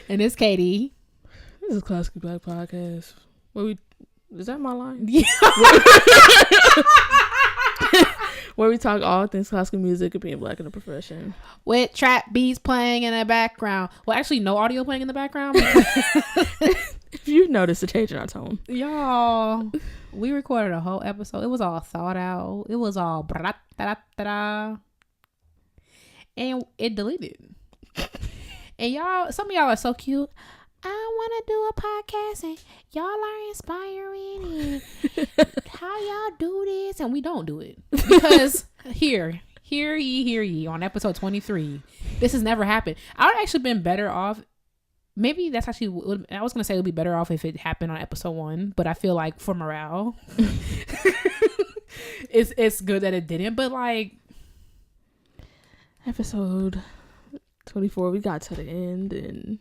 And it's Katie. This is Classic Black Podcast. Is that my line? Yeah. Where we talk all things classical music and being black in the profession. With trap beats playing in the background. Well, actually, no audio playing in the background. If you notice the change in our tone. Y'all, we recorded a whole episode. It was all thought out. It was all bra-da-da-da. And it deleted. And y'all, some of y'all are so cute. I want to do a podcast and y'all are inspiring and how y'all do this, and we don't do it because hear ye on episode 23. This has never happened. I would actually been better off. Maybe that's actually, I was gonna say it would be better off if it happened on episode 1, but I feel like for morale, it's good that it didn't. But like episode 24, we got to the end and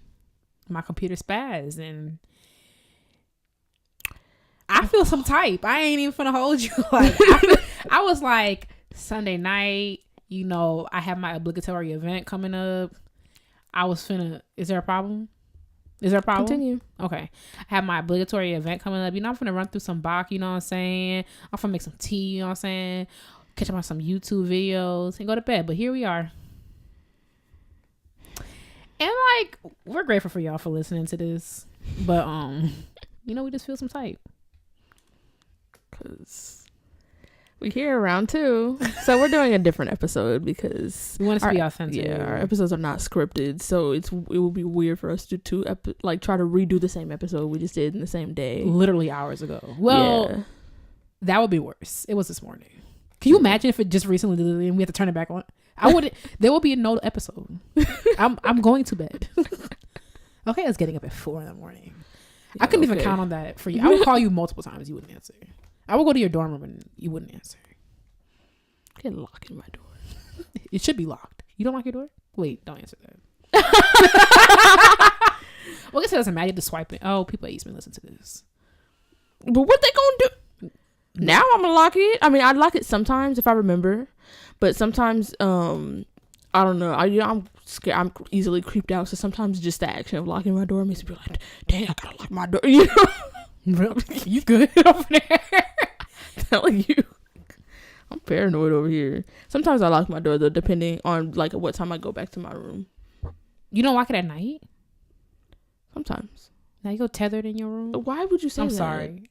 my computer spazzed and I feel some type. I ain't even finna hold you. Like I was like, Sunday night, you know, I have my obligatory event coming up. I was finna, is there a problem? Continue. Okay. I have my obligatory event coming up. You know, I'm finna run through some Bach, you know what I'm saying? I'm finna make some tea, you know what I'm saying? Catch up on some YouTube videos and go to bed. But here we are. And like, we're grateful for y'all for listening to this. But you know, we just feel some type. Cause we here around 2. So we're doing a different episode because we want it to be authentic. Yeah, our episodes are not scripted, so it would be weird for us to try to redo the same episode we just did in the same day. Literally hours ago. Well, yeah. That would be worse. It was this morning. Can you imagine if it just recently did and we had to turn it back on? I wouldn't. There will be no episode. I'm going to bed. Okay, I was getting up at 4 a.m. Yeah, I couldn't even count on that for you. I would call you multiple times. You wouldn't answer. I would go to your dorm room and you wouldn't answer. Get locking my door. It should be locked. You don't lock your door? Wait, don't answer that. Well, I guess it doesn't matter. You have to swipe it. Oh, people at Eastman listen to this. But what they gonna do? Now I'm gonna lock it. I mean, I lock it sometimes if I remember, but sometimes I don't know. I'm scared. I'm easily creeped out. So sometimes just the action of locking my door makes me be like, dang, I gotta lock my door. You know, you good over there? Telling you, I'm paranoid over here. Sometimes I lock my door though, depending on like what time I go back to my room. You don't lock it at night? Sometimes. Now you go tethered in your room? Why would you say I'm that? sorry.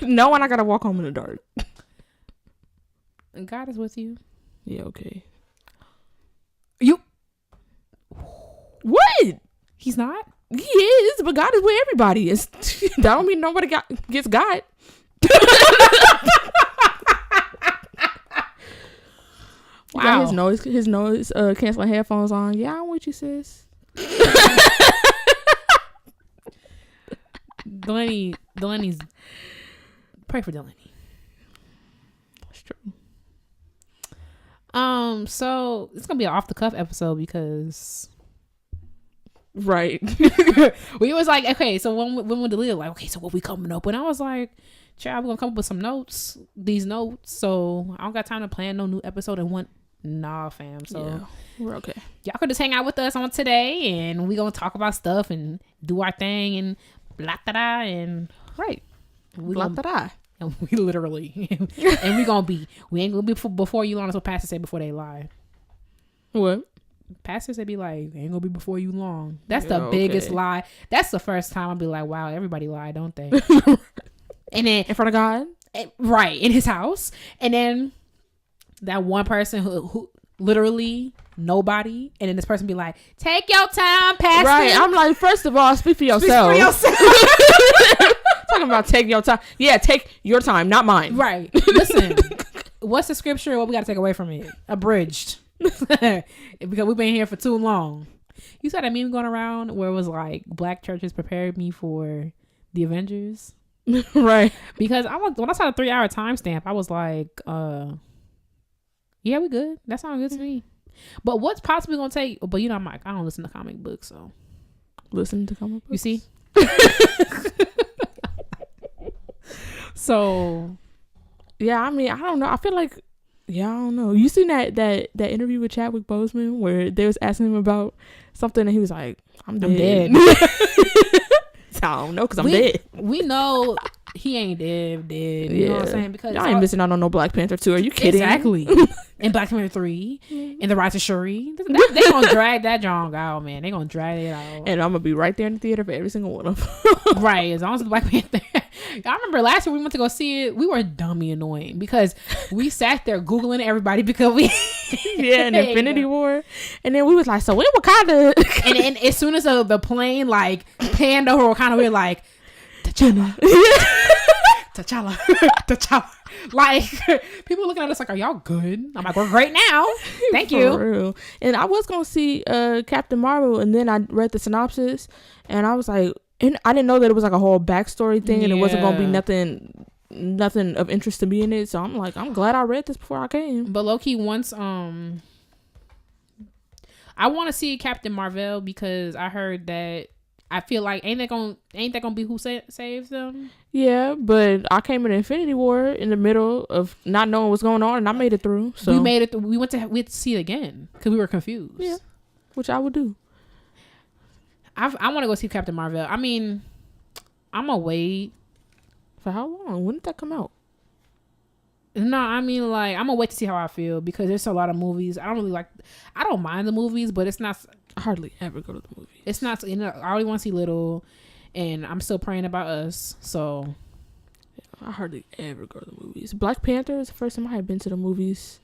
No, and I gotta walk home in the dark. God is with you. Yeah, okay. You. What? He's not? He is, but God is with everybody. That don't mean nobody gets God. Wow. His noise canceling headphones on. Yeah, I'm with you, sis. Delaney's pray for Delaney. That's true. So it's gonna be an off the cuff episode because right. We was like, okay, so when we deleted, like, okay, so what we coming up with? And I was like, child, we're gonna come up with some notes, these notes. So I don't got time to plan no new episode and one. Nah, fam. So yeah, we're okay. Y'all could just hang out with us on today and we gonna talk about stuff and do our thing and blah da da and right. Blah da da. And we literally and we ain't gonna be before you long. That's what pastors say before they lie. What? Pastors they be like, ain't gonna be before you long. That's the biggest lie. That's the first time I'll be like, wow, everybody lied, don't they? And then in front of God, right, in his house. And then that one person who literally nobody, and then this person be like, take your time, pastor. Right. I'm like, first of all, speak for yourself. Talking about taking your time. Yeah, take your time, not mine. Right. Listen, what's the scripture? What we got to take away from it? Abridged. Because we've been here for too long. You saw that meme going around where it was like, black churches prepared me for the Avengers. Right. Because when I saw the 3-hour timestamp, I was like, yeah, we good. That sounds good to me. But what's possibly gonna take? But you know, I don't listen to comic books, so listen to comic books. You see. So, yeah, I mean, I don't know. I feel like Yeah, I don't know. You seen that interview with Chadwick Boseman where they was asking him about something and he was like, I'm dead. I don't know because I'm dead. We know he ain't dead. You know what I'm saying? Because y'all ain't missing out on no Black Panther 2. Are you kidding? Exactly. And Black Panther 3 and The Rise of Shuri. They gonna drag that junk out, man. They gonna drag it out. And I'm gonna be right there in the theater for every single one of them. Right. As long as the Black Panther. I remember last year we went to go see it. We were dummy annoying because we sat there Googling everybody because we in Infinity War. And then we was like, so when Wakanda? and as soon as the plane like panned over Wakanda, we were like, T'Challa. T'Challa. Like, people looking at us like, are y'all good? I'm like, we're great now. Thank you. For real. And I was gonna see Captain Marvel, and then I read the synopsis, and I was like, and I didn't know that it was like a whole backstory thing, and it wasn't gonna be nothing of interest to me in it. So I'm like, I'm glad I read this before I came. But low-key, once I want to see Captain Marvel because I heard that I feel like ain't that gonna be who saves them? Yeah, but I came in Infinity War in the middle of not knowing what's going on, and I made it through. So we made it. We had to see it again because we were confused. Yeah, which I would do. I want to go see Captain Marvel. I mean, I'm gonna wait. For how long? When did that come out? No, I mean, like, I'm gonna wait to see how I feel because there's a lot of movies. I don't mind the movies, but it's not. I hardly ever go to the movies. It's not. I already want to see Little, and I'm still praying about Us. So, I hardly ever go to the movies. Black Panther is the first time I had been to the movies.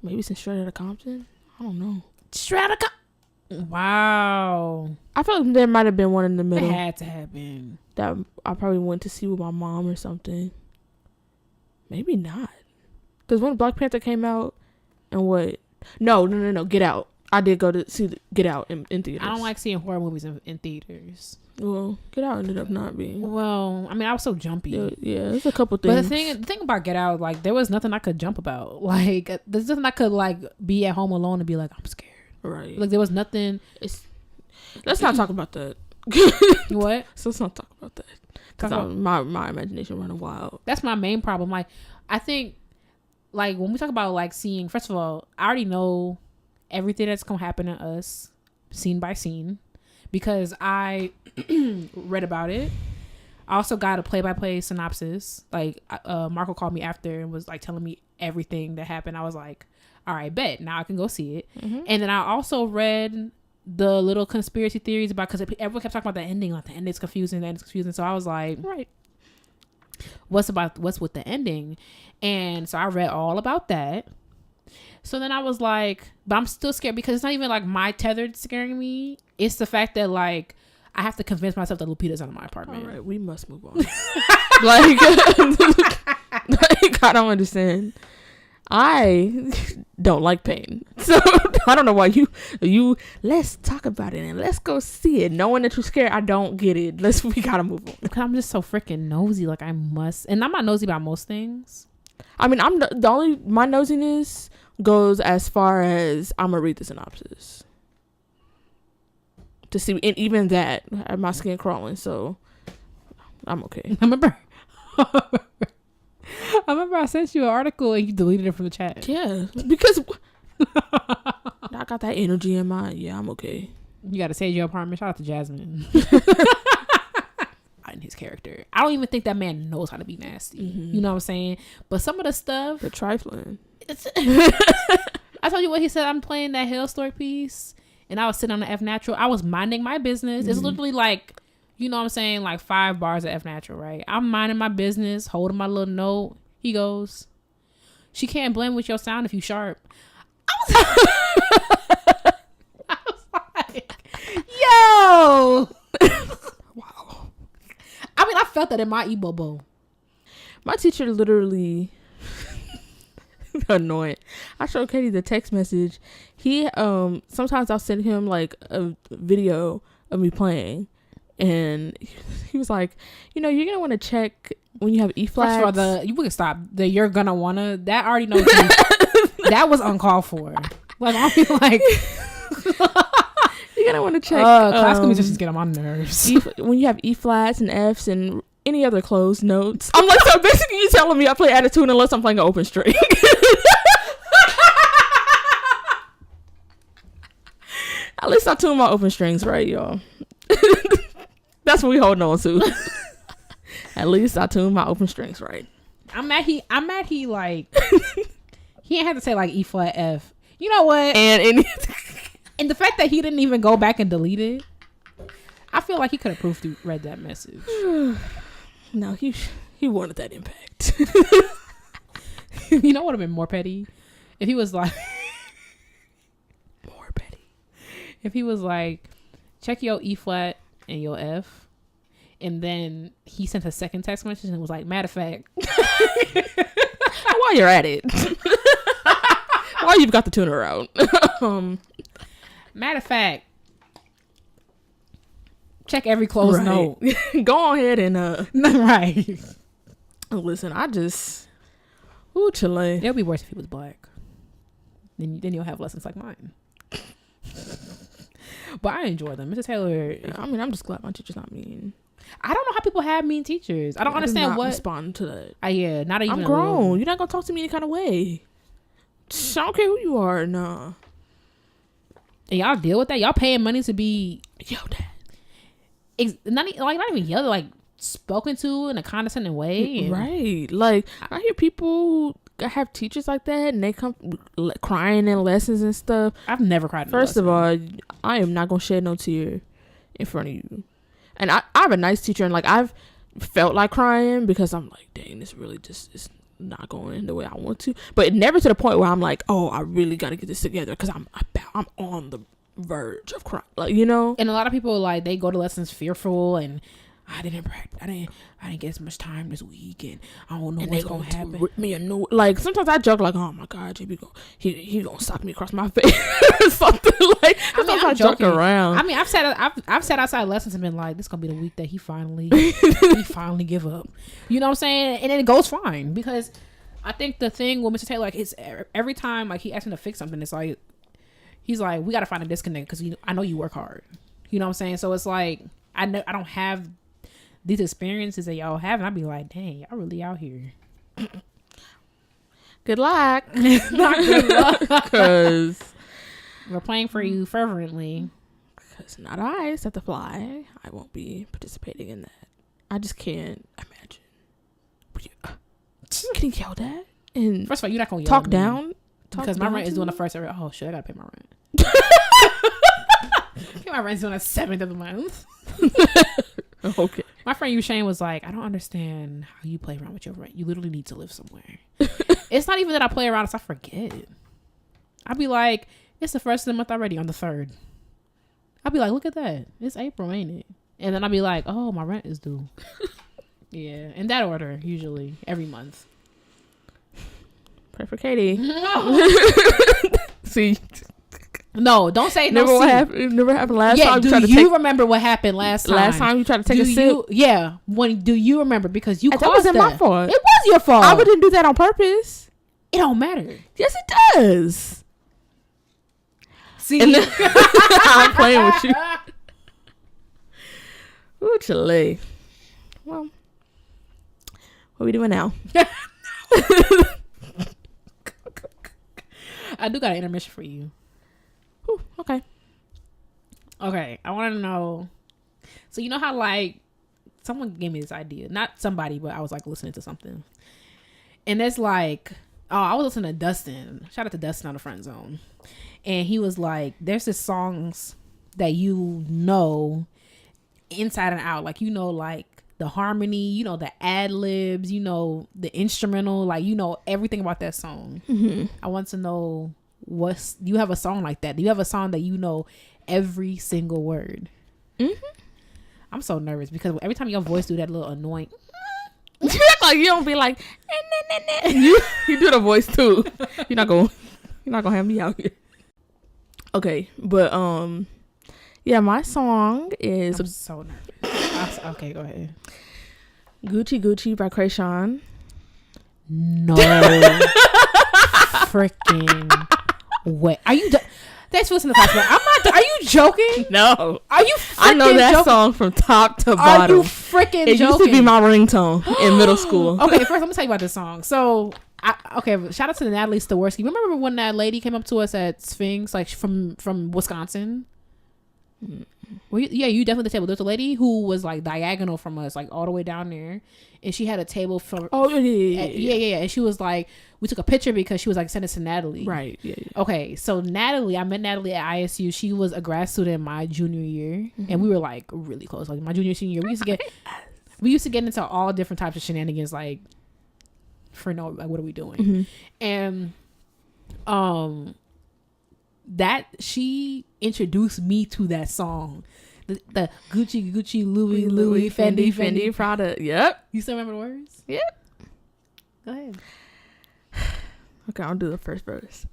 Maybe since Straight Outta Compton. I don't know. Straight Outta Compton. Wow. I feel like there might have been one in the middle. It had to happen. That I probably went to see with my mom or something. Maybe not. Because when Black Panther came out, and what? No. Get Out. I did go to see Get Out in theaters. I don't like seeing horror movies in theaters. Well, Get Out ended up not being. Well, I mean, I was so jumpy. Yeah, there's a couple things. But the thing about Get Out, like, there was nothing I could jump about. Like, there's nothing I could, like, be at home alone and be like, I'm scared. Right. Like, there was nothing. Let's not talk about that. What? So let's not talk about that. Because my imagination running wild. That's my main problem. Like, I think, like, when we talk about, like, seeing, first of all, I already know everything that's going to happen to us scene by scene because I read about it. I also got a play-by-play synopsis. Like, Marco called me after and was, like, telling me everything that happened. I was like, all right, bet. Now I can go see it. Mm-hmm. And then I also read the little conspiracy theories about, because everyone kept talking about the ending. Like, the ending's confusing, So I was like, right. What's with the ending? And so I read all about that. So then I was like, but I'm still scared because it's not even like my tethered scaring me. It's the fact that, like, I have to convince myself that Lupita's out of my apartment. All right, we must move on. like, I don't understand. I don't like pain. So I don't know why you let's talk about it and let's go see it. Knowing that you're scared, I don't get it. We gotta move on. Because I'm just so freaking nosy. Like, I must. And I'm not nosy about most things. I mean, I'm the only, my nosiness goes as far as I'm gonna read the synopsis to see, and even that I have my skin crawling, so I'm okay. I remember I sent you an article and you deleted it from the chat. Yeah, because I got that energy in my, I'm okay. You gotta save your apartment. Shout out to Jasmine. In his character, I don't even think that man knows how to be nasty. Mm-hmm. You know what I'm saying? But some of the stuff, the trifling. I told you what he said. I'm playing that Hell Story piece, and I was sitting on the F Natural. I was minding my business. Mm-hmm. It's literally like, you know what I'm saying, like 5 bars of F Natural, right? I'm minding my business, holding my little note. He goes, "She can't blend with your sound if you sharp." I was like, yo. Wow. I mean, I felt that in my e-bobo. My teacher literally annoying. I showed Katie the text message. He sometimes I'll send him like a video of me playing, and he was like, you know, you're gonna want to check when you have E flats. First of all, you can stop. You're gonna wanna. That already knows. That was uncalled for. Like, I'll be like, you're gonna want to check. Classical musicians get on my nerves. When you have E flats and Fs and any other closed notes? I'm like, so basically you telling me I play attitude unless I'm playing an open string. At least I tune my open strings right, y'all. That's what we holding on to. At least I tune my open strings right. I'm mad he like he ain't have to say like E flat F. You know what? And the fact that he didn't even go back and delete it, I feel like he could have read that message. No, he wanted that impact. You know what would have been more petty? If he was like more petty. If he was like, check your E flat and your F, and then he sent a second text message and was like, matter of fact, while you're at it, while you've got the tuner out, matter of fact, check every closed note. Go ahead and right. Listen, I just Chile. It'll be worse if he was black. Then you'll have lessons like mine. But I enjoy them. Mrs. Taylor. I mean, I'm just glad my teacher's not mean. I don't know how people have mean teachers. I don't understand what. Respond to that. Yeah, not even. I'm grown. You're not gonna talk to me any kind of way. I don't care who you are. Nah. And y'all deal with that. Y'all paying money to be yelled at. Not even yelled, like spoken to in a condescending way. Right. Like I hear people have teachers like that and they come crying in lessons and stuff. I've never cried in First of all, I am not gonna shed no tear in front of you. And I have a nice teacher, and like I've felt like crying because I'm like, dang, this really just is not going the way I want to. But never to the point where I'm like, oh, I really got to get this together because I'm on the verge of crying, like, you know. And a lot of people, like, they go to lessons fearful, and I didn't get as much time this week, and I don't know what's gonna happen. Rip me a new, like, sometimes I joke like, oh my god, JB he gonna sock me across my face or something. Like, I joke around. I mean, I've sat outside lessons and been like, this is gonna be the week that he finally give up. You know what I'm saying? And then it goes fine, because I think the thing with Mr. Taylor, like, it's every time like he asks me to fix something, it's like he's like, we gotta find a disconnect because I know you work hard. You know what I'm saying? So it's like I don't have these experiences that y'all have, and I'd be like, dang, y'all really out here. Good luck. Not good luck. Because we're praying for you fervently. Because not I set the fly. I won't be participating in that. I just can't imagine. Getting yelled at? And first of all, you're not going to talk down? Because my rent is doing the first. Oh, shit, I got to pay my rent. My rent's doing the 7th of the month. Okay. My friend Shane was like, I don't understand how you play around with your rent. You literally need to live somewhere. It's not even that I play around, it's I forget. I'd be like, it's the 1st of the month already on the 3rd. I'd be like, look at that. It's April, ain't it? And then I'd be like, oh, my rent is due. Yeah, in that order, usually, every month. Pray for Katie. See. No, don't say never no. Never happened last time. Do you remember what happened last time? Last time you tried to take a sip? Yeah. Do you remember? Because you caused that. That wasn't my fault. It was your fault. I didn't do that on purpose. It don't matter. Yes, it does. See, I'm playing with you. Ooh, Chile. Well, what are we doing now? I do got an intermission for you. Ooh, okay. I want to know. So you know how like someone gave me this idea, not somebody, but I was like listening to something, and it's like, I was listening to Dustin. Shout out to Dustin on the Friend Zone, and he was like, "There's this songs that you know inside and out, like like the harmony, the ad libs, the instrumental, like everything about that song." Mm-hmm. I want to know. Do you have a song like that? Do you have a song that every single word? Mm-hmm. I'm so nervous because every time your voice do that little annoying, like you don't be like, you do the voice too. You're not gonna have me out here. Okay, but yeah, my song is. I'm so nervous. Okay, go ahead. Gucci Gucci by Krayshawn. No. Freaking way. Are you Thanks for listening to Class. I'm not. Are you joking? No. Are you? I know that joking? song from top to bottom. Are you freaking joking? It used to be my ringtone in middle school. Okay, first I'm gonna tell you about this song. So, shout out to Natalie Staworski. Remember when that lady came up to us at Sphinx, like from Wisconsin? Well, yeah, you definitely the table. There's a lady who was like diagonal from us, like all the way down there, and she had a table from. Oh yeah. And she was like, we took a picture because she was like sent it to Natalie. Right. Yeah. Okay, so Natalie, I met Natalie at ISU. She was a grad student my junior year, and we were like really close. Like my junior senior year, we used to get into all different types of shenanigans, like for like what are we doing, and that she introduced me to that song, the Gucci Louis Fendi Prada. Yep. You still remember the words? Yep. Go ahead. Okay, I'll do the first verse.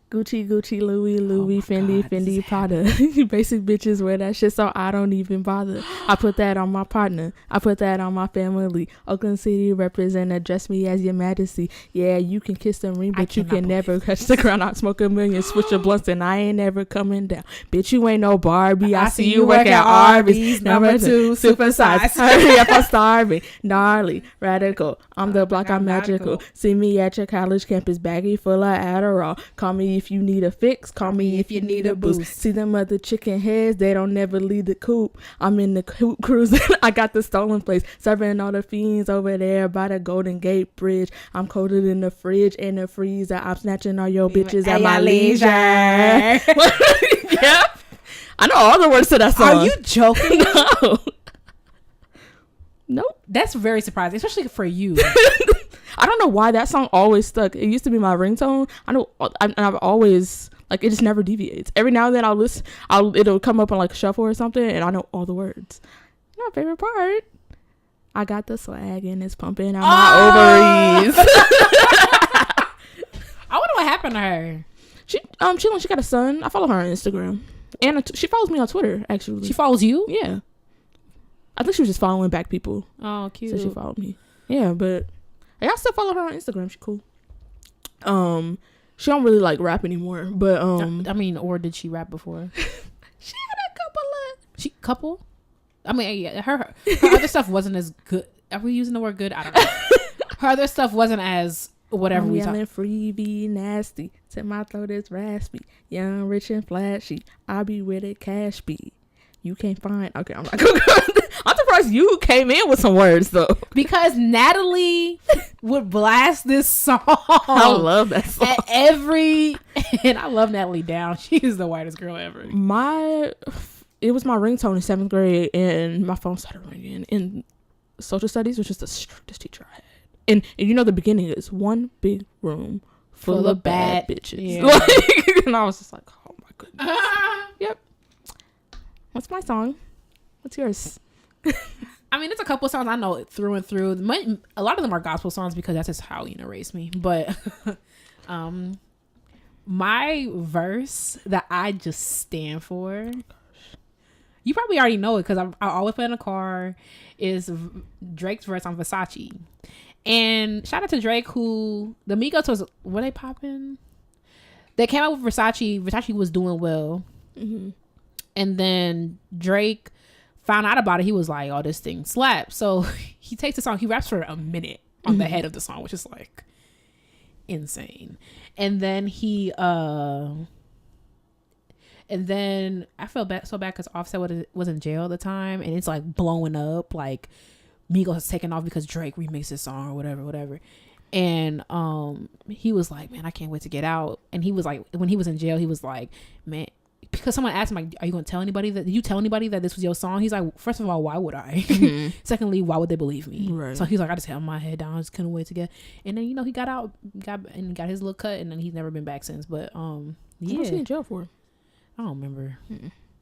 Gucci Louis Fendi God, Prada. You basic bitches wear that shit, so I don't even bother. I put that on my partner. I put that on my family. Oakland City represent, address me as your majesty. Yeah, you can kiss the ring, but you can never touch the ground. I smoke a million, switch your blunts, and I ain't never coming down. Bitch, you ain't no Barbie. I see you work at Arby's. Number 2, super size. Hurry up, I'm starving. Gnarly, radical. I'm the block, I'm magical. See me at your college campus, baggy full of Adderall. Call me if you need a fix, call me if you need a boost. See them other chicken heads, they don't never leave the coop. I'm in the coop cruising. I got the stolen place, serving all the fiends over there by the Golden Gate Bridge. I'm colder than the fridge and the freezer. I'm snatching all your bitches at my leisure. Yep. I know all the words to that song. Are you joking? No. Nope. That's very surprising, especially for you. I don't know why that song always stuck. It used to be my ringtone. I've always, like, it just never deviates. Every now and then it'll come up on like shuffle or something, and I know all the words. My favorite part, I got the swag and it's pumping out my ovaries. I wonder what happened to her. She got a son. I follow her on Instagram, and she follows me on Twitter. Actually, She follows you? Yeah. I think she was just following back people. Oh, cute. So she followed me. Yeah, but I still follow her on Instagram. She's cool. She don't really like rap anymore, but I mean, or did she rap before? She had a couple. I mean, yeah, her other stuff wasn't as good. Are we using the word good? I don't know. Her other stuff wasn't as whatever I'm we yelling talk. free, be nasty. Till my throat is raspy. Young, rich, and flashy. I be where the cash be. You can't find. Okay, I'm not gonna go. I'm surprised you came in with some words though, because Natalie would blast this song. I love that song. At and I love Natalie Down. She is the whitest girl ever. It was my ringtone in 7th grade, and my phone started ringing in social studies, which is the strictest teacher I had. And you know the beginning is one big room full of bad bitches. Yeah. And I was just like, oh my goodness. Yep. What's my song? What's yours? I mean, there's a couple songs I know through and through. A lot of them are gospel songs because that's just how raised me. But my verse that I just stand for, you probably already know it because I always play in the car, is Drake's verse on Versace. And shout out to Drake, who the Migos were they popping? They came out with Versace. Versace was doing well. Mm-hmm. And then Drake found out about it. He was like, oh, this thing slaps. So he takes the song, he raps for a minute on the head of the song, which is like insane. And then I felt so bad because Offset was in jail at the time, and it's like blowing up, like Migos is taking off because Drake remixed his song or whatever. And he was like, man, I can't wait to get out. And he was like, when he was in jail, he was like, man, because someone asked him, like, are you going to tell anybody did you tell anybody that this was your song? He's like, first of all, why would I? Mm-hmm. Secondly, why would they believe me? Right. So he's like, I just held my head down, I just couldn't wait to get. And then he got out, got his little cut, and then he's never been back since. But yeah, what was he in jail for? I don't remember.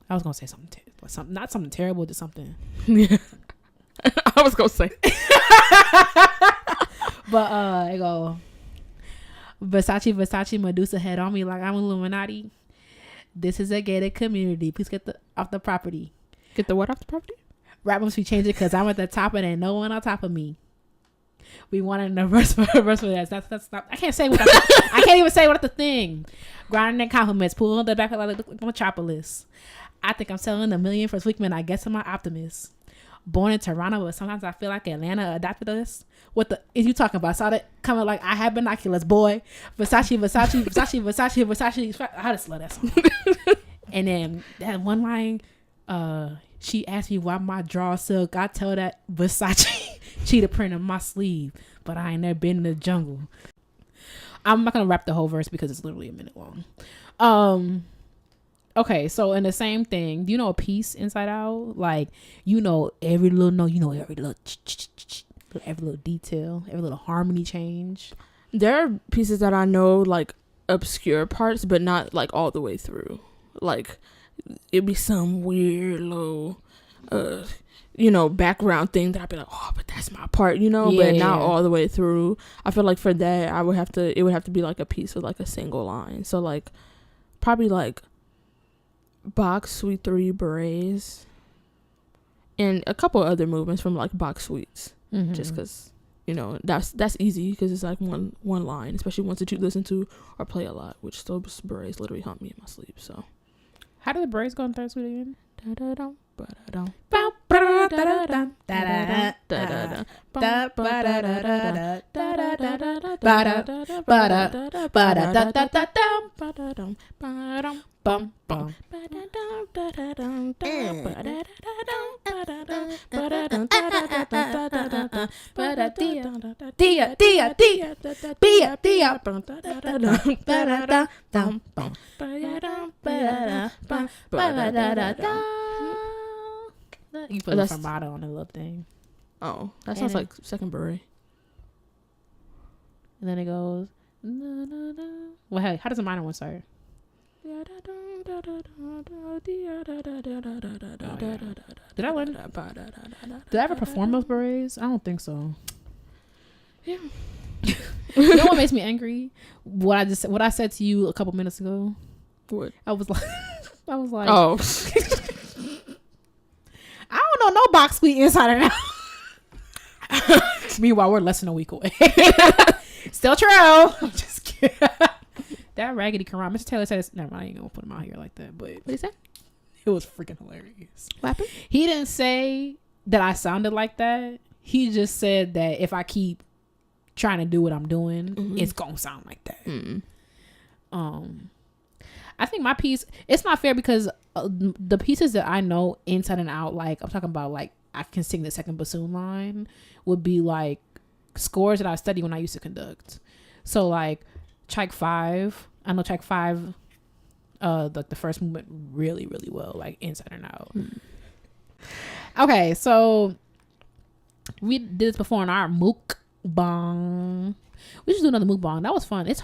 I was gonna say something not something terrible, just something. Yeah. I was gonna say. But I go, Versace Medusa head on me like I'm Illuminati. This is a gated community. Please get off the property. Get the what off the property? Rap must be changing because I'm at the top and ain't no one on top of me. We wanted a verse for that. That's not. I can't say what. I can't even say what the thing. Grinding and compliments. Pulling the back like the metropolis. I think I'm selling $1 million for this week, man. I guess I'm an optimist. Born in Toronto, but sometimes I feel like Atlanta adopted us. What the is you talking about? I saw that coming like I had binoculars, boy. Versace. I just love that song. And then that one line, she asked me why my draw silk. I tell that Versace cheetah print on my sleeve, but I ain't never been in the jungle. I'm not gonna rap the whole verse because it's literally a minute long. Okay, so in the same thing, do you know a piece inside out? Like, you know every little note, you know every little detail, every little harmony change. There are pieces that I know, like obscure parts, but not like all the way through. Like it'd be some weird little background thing that I'd be like, oh, but that's my part, but not all the way through. I feel like for that it would have to be like a piece with like a single line. So like probably like Box Suite 3 Berets and a couple other movements from like Box Suites. Mm-hmm. Just because that's easy because it's like one line, especially ones that you listen to or play a lot, which those Berets literally haunt me in my sleep. So how do the Berets go in Third Suite again? You put a fermata on the little thing. Oh, that sounds like second beret. And then it goes. Well, hey, how does the minor one start? Did I learn? Did I ever perform those berets? I don't think so. Yeah. You know what makes me angry? What I said to you a couple minutes ago. What? I was like, oh. I don't know no Box Suite inside or out. Meanwhile, we're less than a week away. Still true. I'm just kidding. That raggedy Quran. Mr. Taylor said, never mind, I ain't gonna put him out here like that. But what did he say? It was freaking hilarious. What happened? He didn't say that I sounded like that. He just said that if I keep trying to do what I'm doing, it's gonna sound like that. I think my piece, it's not fair because the pieces that I know inside and out, like I'm talking about, like I can sing the second bassoon line, would be like scores that I studied when I used to conduct. So like Track 5, I know Track 5, like the first movement really, really well, like inside and out. Okay, so we did this before in our mukbang. We should do another mukbang. That was fun. It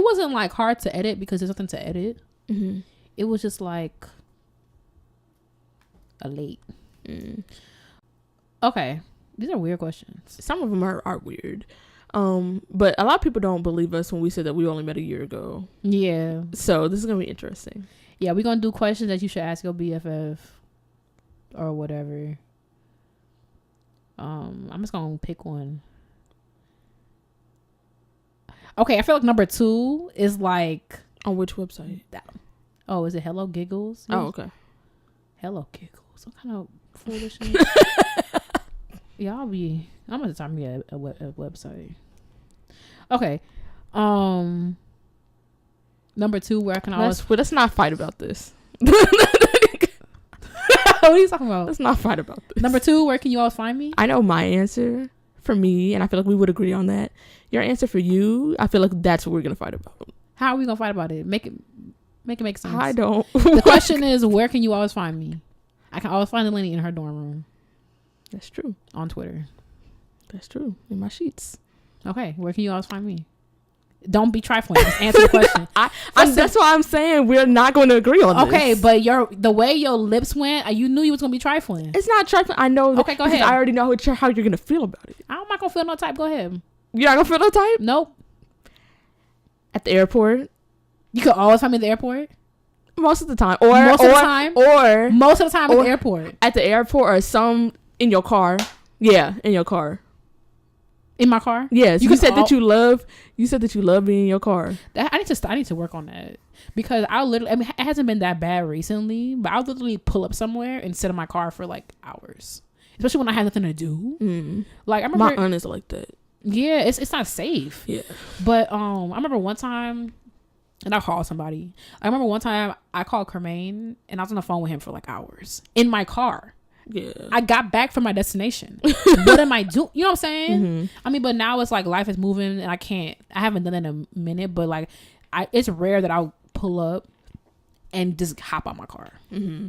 wasn't like hard to edit because there's nothing to edit. It was just like a late. Okay, these are weird questions. Some of them are weird. But a lot of people don't believe us when we said that we only met a year ago. Yeah. So this is gonna be interesting. Yeah, we're gonna do questions that you should ask your BFF or whatever. I'm just gonna pick one. Okay, I feel like number 2 is like on which website? Oh, is it Hello Giggles? Oh, okay. Hello Giggles. What kind of foolishness? Yeah, I'm gonna talk me a website. Okay. Number 2, where I can always. Let's not fight about this. What are you talking about? Let's not fight about this. Number 2, where can you always find me? I know my answer for me, and I feel like we would agree on that. Your answer for you, I feel like that's what we're gonna fight about. How are we gonna fight about it? Make it make sense. I don't. The question is, where can you always find me? I can always find Delaney in her dorm room. That's true. On Twitter. That's true. In my sheets. Okay, where can you always find me? Don't be trifling. Just answer the question. That's why I'm saying we're not going to agree on this. Okay, but the way your lips went, you knew you was going to be trifling. It's not trifling. I know. Okay, go ahead. I already know how you're going to feel about it. I'm not going to feel no type. Go ahead. You're not going to feel no type? Nope. At the airport? You could always find me at the airport? Most of the time. Most of the time at the airport. At the airport or some in your car. Yeah, in your car. In my car? Yes, you said that you love being in your car. I need to work on that, because it hasn't been that bad recently, but I'll literally pull up somewhere and sit in my car for like hours, especially when I have nothing to do. Like I remember, my aunt is like that. Yeah, it's not safe. Yeah, but I remember one time, and I called somebody. I remember one time I called Kermaine and I was on the phone with him for like hours in my car. Yeah, I got back from my destination. What am I doing? You know what I'm saying? Mm-hmm. I mean, but now it's like life is moving and I haven't done it in a minute, but like it's rare that I'll pull up and just hop out my car. Mm-hmm.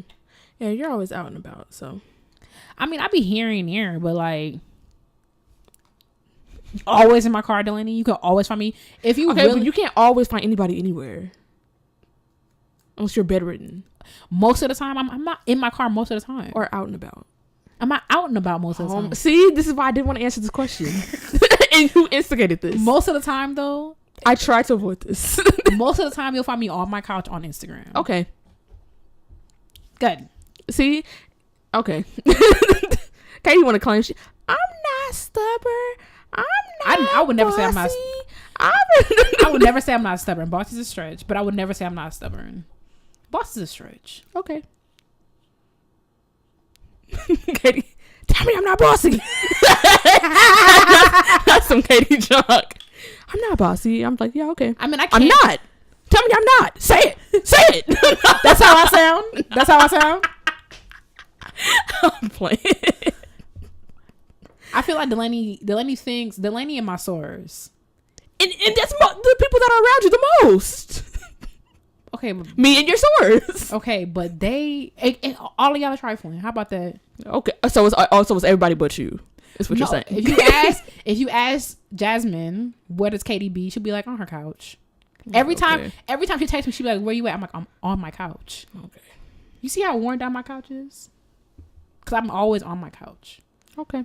Yeah, you're always out and about. So, I mean, I be here and there, but like always in my car, Delaney. You can always find me. If you but you can't always find anybody anywhere. Unless you're bedridden. Most of the time, I'm not in my car most of the time. Or out and about. I'm not out and about most of the time. See, this is why I didn't want to answer this question. And who instigated this? Most of the time, though. I try to avoid this. Most of the time, you'll find me on my couch on Instagram. Okay. Good. See? Okay. Katie want to claim I'm not stubborn. I would never say I'm not. I would never say I'm not stubborn. Boss is a stretch, but I would never say I'm not stubborn. Boss is a stretch. Okay. Katie, tell me I'm not bossy. That's some Katie junk. I'm not bossy. I'm like, yeah, okay. I mean, I can't. I'm not. Tell me I'm not. Say it. Say it. That's how I sound. That's how I sound. I'm playing. I feel like Delaney and my sores. And that's the people that are around you the most. Okay, but me and your sores. Okay, but all of y'all are trifling. How about that? Okay, so it's everybody but you. Is what you're saying. If you ask Jasmine where does Katie be, she'll be like on her couch. Every time she texts me, she'll be like, "Where you at?" I'm like, "I'm on my couch." Okay. You see how worn down my couch is? Because I'm always on my couch. Okay.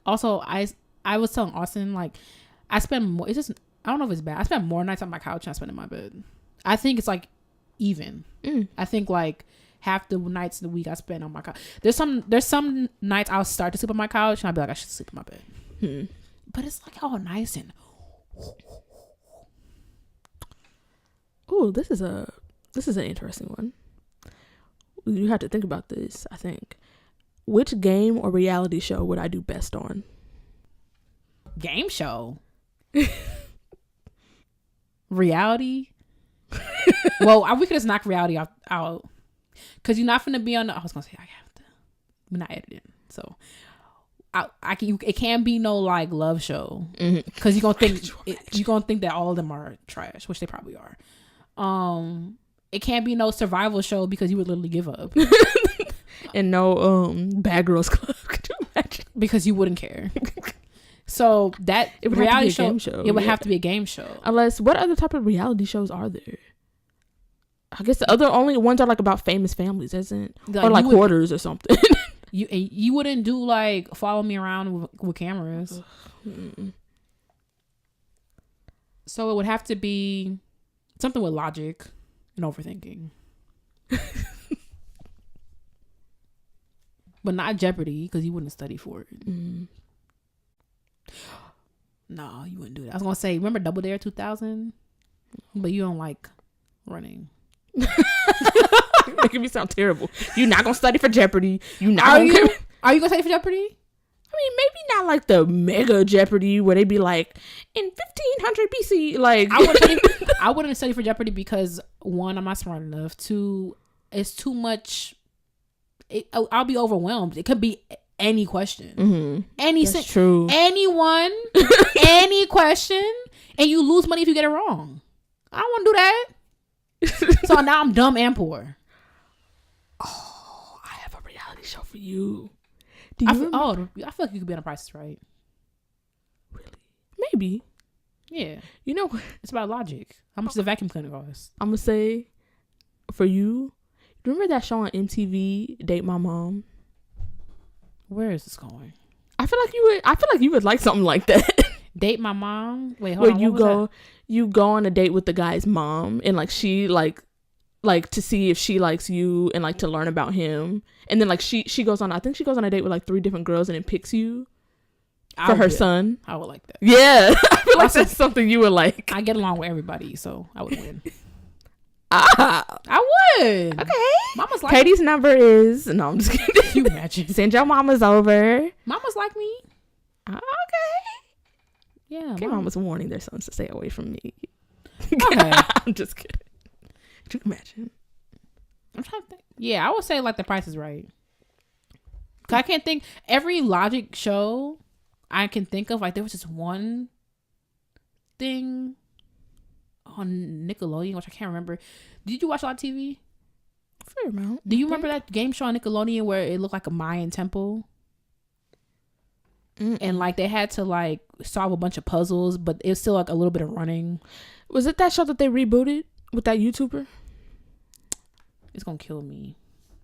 Also, I was telling Austin, like, I spend more. It's just, I don't know if it's bad. I spend more nights on my couch than I spend in my bed. I think it's like even. I think like half the nights of the week I spend on my couch. There's some nights I'll start to sleep on my couch and I'll be like, I should sleep in my bed. But it's like all nice and. Oh, this is an interesting one. You have to think about this, I think. Which game or reality show would I do best on? Game show? Reality? Well, we could just knock reality out. Because you're not finna be on I was going to say, I have to. We're not editing. So, it can't be no, like, love show. Because you're going to think that all of them are trash, which they probably are. It can't be no survival show because you would literally give up. And no Bad Girls Club. Could you imagine? Because you wouldn't care. So that it would reality show. It would have to be a game show. Unless, what other type of reality shows are there? I guess the other only ones are like about famous families, isn't it? Or like hoarders or something. You wouldn't do like follow me around with cameras. So it would have to be something with logic and overthinking. But not Jeopardy, because you wouldn't study for it. No, you wouldn't do that. I was going to say, remember Double Dare 2000? But you don't like running. Making me sound terrible. You're not going to study for Jeopardy. Are you going to study for Jeopardy? I mean, maybe not like the mega Jeopardy where they be like, in 1500 BC, like. I wouldn't study for Jeopardy because, one, I'm not smart enough. Two, it's too much. I'll be overwhelmed. It could be any question. That's true. Anyone, any question, and you lose money if you get it wrong. I don't want to do that. So now I'm dumb and poor. Oh, I have a reality show for you. I feel like you could be on a Price is Right. Really? Maybe. Yeah. You know, it's about logic. How much does a vacuum cleaner cost? I'm gonna say, for you, remember that show on MTV, Date My Mom? Where is this going? I feel like you would like something like that. Date My Mom? Wait, hold on. You go on a date with the guy's mom, and like she like to see if she likes you, and like to learn about him, and then like she goes on. I think she goes on a date with like 3 different girls, and it picks you. for her son. I would like that. Yeah. I feel like that's something you would like. I get along with everybody, so I would win. I would. Okay. Mama's like Katie's number is... No, I'm just kidding. You imagine. Send your mamas over. Mama's like me. Okay. Yeah. Okay, mama's warning their sons to stay away from me. Okay. I'm just kidding. Could you imagine? I'm trying to think. Yeah, I would say like The Price is Right. Cause I can't think every logic show I can think of. Like there was just one thing on Nickelodeon, which I can't remember. Did you watch a lot of TV? Fair amount. Do you remember that game show on Nickelodeon where it looked like a Mayan temple? And like they had to like solve a bunch of puzzles, but it was still like a little bit of running. Was it that show that they rebooted with that YouTuber? It's gonna kill me.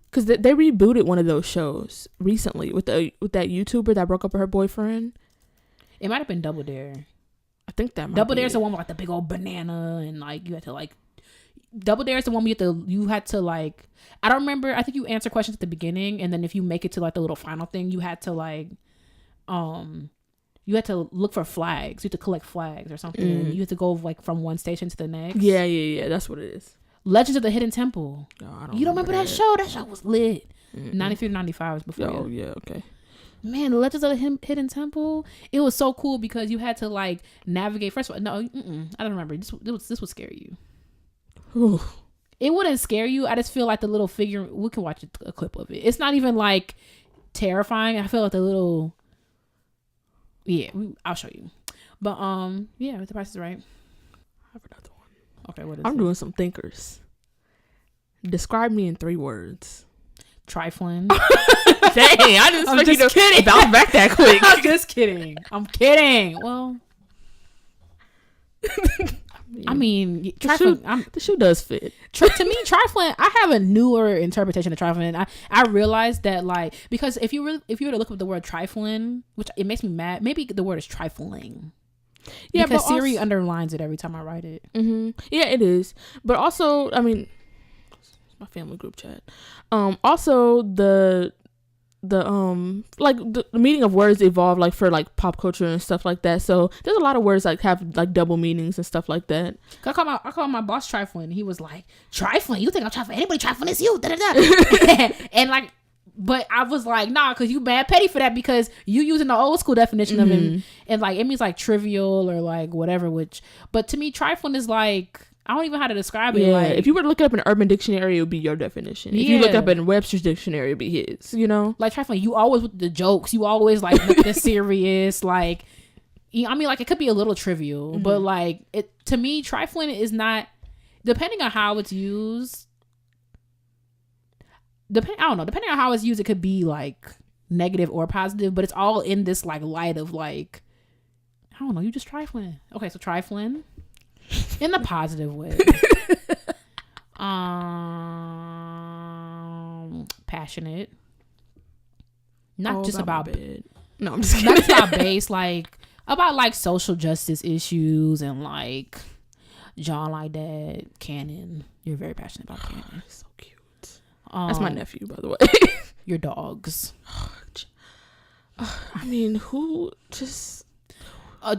Because they rebooted one of those shows recently with that YouTuber that broke up with her boyfriend. It might have been Double Dare. I think that might Double be Dare's it. the one with like the big old banana and like you had to like. Double Dare's the one where you had to like. I don't remember. I think you answer questions at the beginning, and then if you make it to like the little final thing, you had to like, you had to look for flags. You had to collect flags or something. You had to go like from one station to the next. Yeah. That's what it is. Legends of the Hidden Temple. Oh, you don't remember that show? That show was lit. 93 to 95 was before. Oh, yeah, okay. Man, the Legends of the Hidden Temple. It was so cool because you had to like navigate. First of all, no, I don't remember. This would scare you. Ooh. It wouldn't scare you. I just feel like the little figure. We can watch a clip of it. It's not even like terrifying. I feel like the little. Yeah, I'll show you. But yeah, The Price is Right. I have another one. Okay, what is I'm it? doing some thinkers. Describe me in 3 words. Trifling. Dang, I just I'm just kidding. Bounce back that quick. I'm just kidding. I'm kidding. Well, I mean, trifling. The shoe does fit. To me, trifling. I have a newer interpretation of trifling. I realized that like because if you were to look up the word trifling, which it makes me mad. Maybe the word is trifling. Yeah, because Siri also underlines it every time I write it. Yeah, it is. But also, I mean, it's my family group chat. Also the like the meaning of words evolve like for like pop culture and stuff like that. So there's a lot of words like have like double meanings and stuff like that. I call my boss trifling. He was like, trifling? You think I'm trifling? Anybody trifling is you. Da-da-da. And like, but I was like, nah, because you bad petty for that because you using the old school definition of him. And like, it means like trivial or like whatever, but to me, trifling is like, I don't even know how to describe it. Yeah, like, if you were to look it up in Urban Dictionary, it would be your definition. If you look up in Webster's Dictionary, it'd be his, you know? Like trifling, you always with the jokes. You always like look this serious. Like, I mean, like it could be a little trivial, but like it to me, trifling is not, depending on how it's used. I don't know. Depending on how it's used, it could be like negative or positive, but it's all in this like light of like, I don't know. You just trifling. Okay, so trifling in the positive way. Passionate. Not just about no, I'm just kidding. Not just about base, like about like social justice issues and like John like that. Cannon. You're very passionate about Cannon. So cute. That's my nephew, by the way. Your dogs. I mean, who just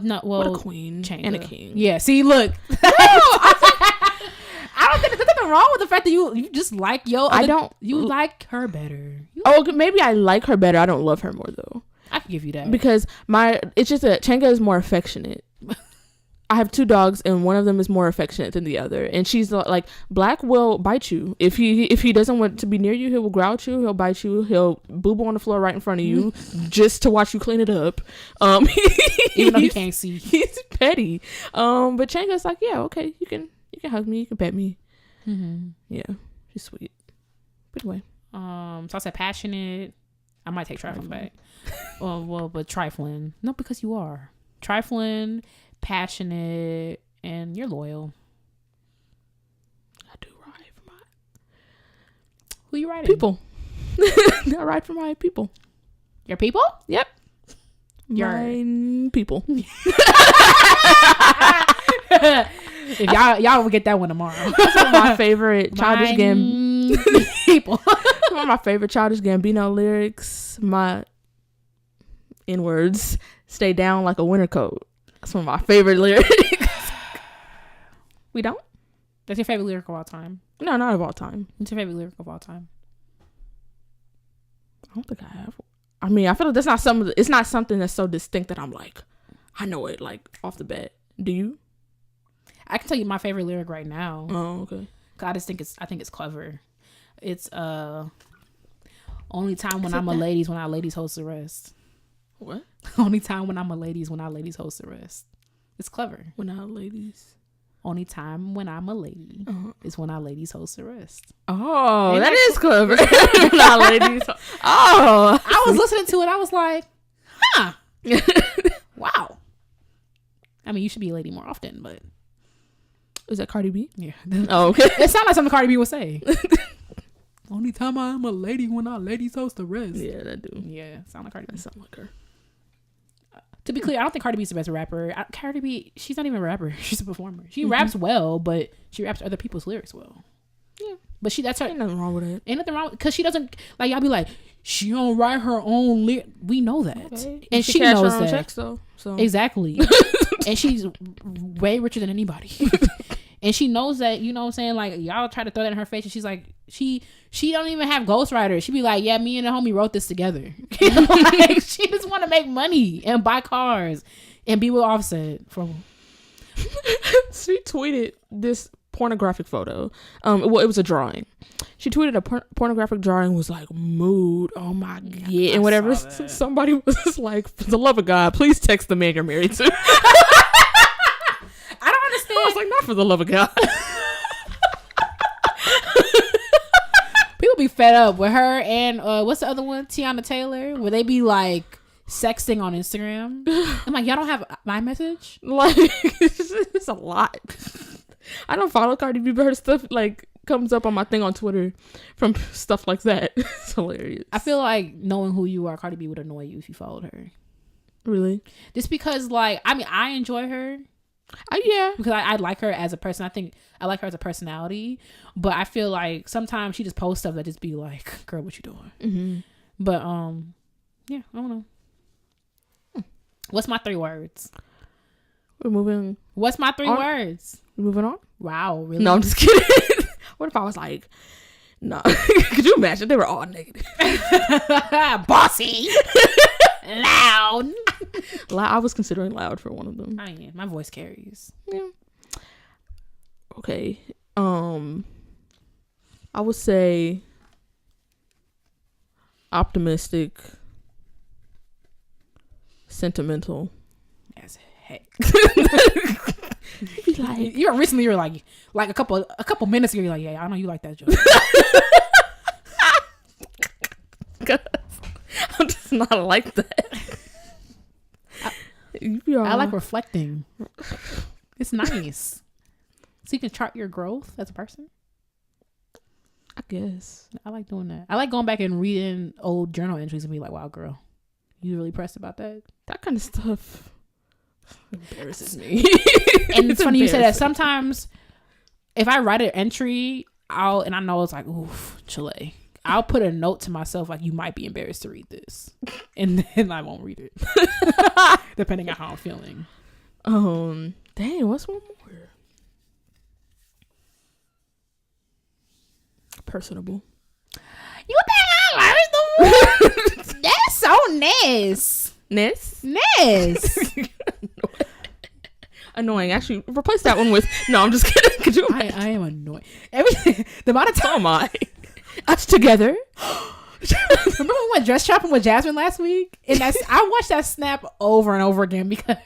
no, well, what a queen Changa. And a king. Yeah, see, look. I don't think there's nothing wrong with the fact that you just like you like her better. Maybe I like her better. I don't love her more though. I can give you that because it's just that Changa is more affectionate. I have 2 dogs and one of them is more affectionate than the other, and she's like, Black will bite you if he doesn't want to be near you. He will growl at you. He'll bite you. He'll boo-boo on the floor right in front of you just to watch you clean it up. Even though he can't see. He's petty. But Changa's like, yeah, okay, you can hug me, you can pet me. Yeah, she's sweet. But anyway, so I said passionate. I might take trifling back. But trifling. No, because you are trifling, passionate, and you're loyal. I do ride for my who you riding? People. I ride for my people. Your people? Yep. Your people. If y'all will get that one tomorrow. That's one of my favorite Childish people. One of my favorite Childish Gambino lyrics. My N-words. Stay down like a winter coat. That's one of my favorite lyrics. We don't? That's your favorite lyric of all time? No, not of all time. What's your favorite lyric of all time? I don't think I have. I mean, I feel like that's not something. It's not something that's so distinct that I'm like, I know it like off the bat. Do you? I can tell you my favorite lyric right now. Oh, okay. I think it's clever. It's only time when I'm a ladies when our ladies host the rest. What? Only time when I'm a ladies when our ladies host the rest. It's clever. When our ladies. Only time when I'm a lady is when our ladies host the rest. Oh, and that is clever. When our ladies. Oh, I was listening to it. I was like, huh. Wow. I mean, you should be a lady more often, but. Is that Cardi B? Yeah. Oh, okay. It sounds like something Cardi B would say. Only time I'm a lady when our ladies host the rest. Yeah, that do. Yeah, sound like Cardi B. That sound like her. To be clear, I don't think Cardi B's the best rapper. Cardi B, she's not even a rapper. She's a performer. She raps well, but she raps other people's lyrics well. Yeah. But that's her. Ain't nothing wrong with it. Ain't nothing wrong because she doesn't, like, y'all be like, she don't write her own lyrics. We know that. Okay. And she knows her own that. checks, though, so. Exactly. And she's way richer than anybody. And she knows that, you know what I'm saying? Like, y'all try to throw that in her face, and she's like, she don't even have ghostwriters. She be like, yeah, me and the homie wrote this together. Like, she just want to make money and buy cars and be with Offset. She tweeted this pornographic photo. Well, it was a drawing. She tweeted a pornographic drawing, was like, mood, oh my God. Yeah, and whatever. Somebody was just like, for the love of God, please text the man you're married to. I don't understand. I was like, not for the love of God. People be fed up with her and what's the other one? Tiana Taylor, where they be like sexting on Instagram. I'm like, y'all don't have my message? Like, it's a lot. I don't follow Cardi B, but her stuff like comes up on my thing on Twitter from stuff like that. It's hilarious. I feel like knowing who you are, Cardi B would annoy you if you followed her. Really? Just because, like, I mean, I enjoy her. Yeah, because I like her as a person. I think I like her as a personality, but I feel like sometimes she just posts stuff that just be like, girl, what you doing? Mm-hmm. But yeah, I don't know. What's my 3 words? We're moving. What's my 3 words? We're moving on. Wow, really? No, I'm just kidding. What if I was like, no? Could you imagine? They were all negative. Bossy. Loud. I was considering loud for one of them. I mean, my voice carries. Yeah. Okay. I would say optimistic, sentimental. As heck. Like, you were like a couple minutes ago, you're like, yeah, I know you like that joke. I'm just not like that. I like reflecting. It's nice. So you can chart your growth as a person. I guess. I like doing that. I like going back and reading old journal entries and be like, wow, girl, you really pressed about that? That kind of stuff embarrasses me. And it's funny you say that. Sometimes if I write an entry, and I know it's like, oof, Chile. I'll put a note to myself like, you might be embarrassed to read this, and then I won't read it, depending on how I'm feeling. Dang, what's one more? Personable. You think I learned the word? That's so nice. Ness. Annoying. Actually, replace that one with. No, I'm just kidding. Could you? I am annoying. The amount of time. So am I. Us together. Remember we went dress shopping with Jasmine last week? And I watched that snap over and over again because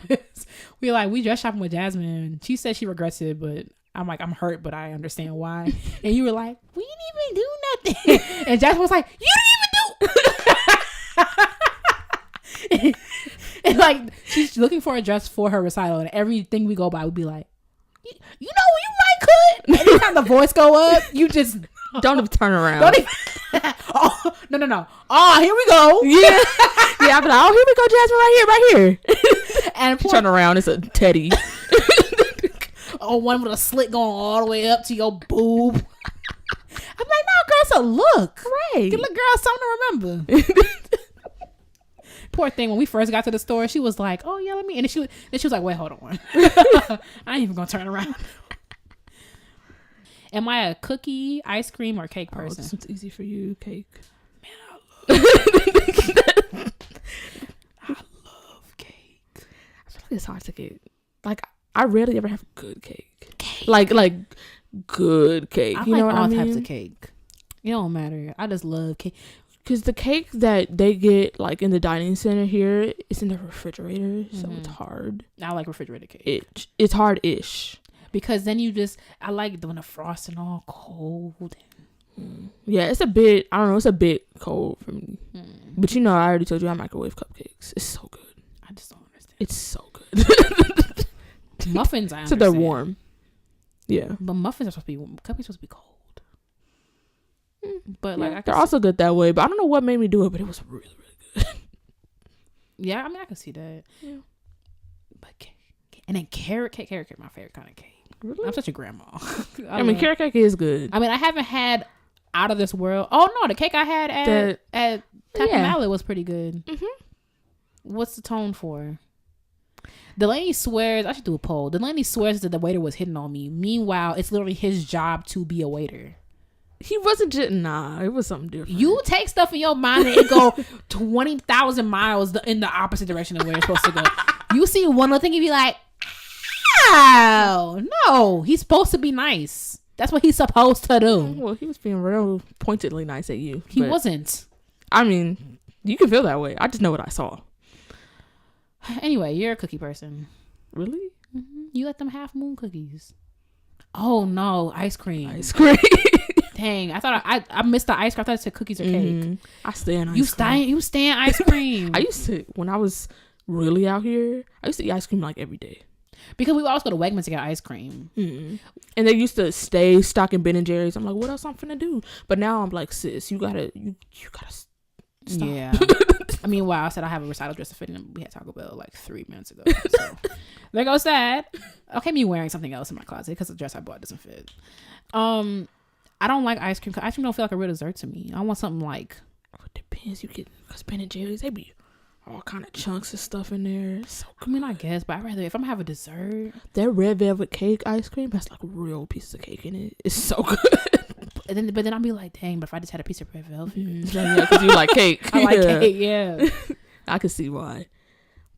we dress shopping with Jasmine. She said she regrets it, but I'm like, I'm hurt, but I understand why. And you were like, we didn't even do nothing. And Jasmine was like, you didn't even do. And like, she's looking for a dress for her recital, and everything we go by would be like, you know, you might could. Every time the voice go up, you just don't even turn around. Don't even, oh, no. Oh, here we go. Yeah. Yeah, I'm like, oh, here we go, Jasmine, right here. And turn around, it's a teddy. Oh, one with a slit going all the way up to your boob. I'm like, no, girl, it's a look. Right. Give the girl something to remember. poor thing. When we first got to the store, she was like, "Oh yeah, let me." And then she was like, "Wait, hold on. I ain't even gonna turn around." Am I a cookie, ice cream, or cake person? This one's easy for you. Cake. Man, I love cake. I feel like it's hard to get. Like, I rarely ever have good cake. Like good cake. I you know like what all I mean? types of cake. It don't matter. I just love cake. Because the cake that they get, like, in the dining center here, it's in the refrigerator, so it's hard. I like refrigerated cake. It's hard-ish. Because then I like when the frosting all cold. Yeah, it's a bit cold for me. But I already told you I microwave cupcakes. It's so good. I just don't understand. It's so good. Muffins, I understand. So they're warm. Yeah. But muffins are supposed to be warm. Cupcakes are supposed to be cold. But like they're also good that way. But I don't know what made me do it, but it was really, really good. Yeah, I mean, I can see that. Yeah. But and then carrot cake, my favorite kind of cake. Really? I'm such a grandma. I mean, carrot cake is good. I mean, I haven't had out of this world. Oh no, the cake I had at Taco Mallet was pretty good. What's the tone for? Delaney swears, I should do a poll. Delaney swears that the waiter was hitting on me. Meanwhile, it's literally his job to be a waiter. He wasn't just, it was something different. You take stuff in your mind and it go 20,000 miles in the opposite direction of where it's supposed to go. You see one little thing, you be like, oh, no, he's supposed to be nice. That's what he's supposed to do. Well, he was being real pointedly nice at you. He wasn't. I mean, you can feel that way. I just know what I saw. Anyway, you're a cookie person. Really? You like them half moon cookies. Oh, no, ice cream. Dang, I thought I missed the ice cream. I thought it said cookies or cake. I stand ice cream. You stand ice cream. I used to, when I was really out here, I used to eat ice cream like every day. Because we would always go to Wegmans to get ice cream. And they used to stay stocking Ben and Jerry's. I'm like, what else I'm finna do? But now I'm like, sis, you gotta stop. Yeah. I mean, wow, I said I have a recital dress to fit in. We had Taco Bell like 3 minutes ago. So there goes that. Okay, me wearing something else in my closet because the dress I bought doesn't fit. I don't like ice cream. Ice cream don't feel like a real dessert to me. I want something like. It depends. You get because Ben and Jerry's, they be all kind of chunks of stuff in there. So I mean, I guess, but I'd rather if I'm gonna have a dessert. That red velvet cake ice cream has like real pieces of cake in it. It's so good. But then I'll be like, dang, but if I just had a piece of red velvet. Yeah, because you like cake. I like cake, yeah. I can see why.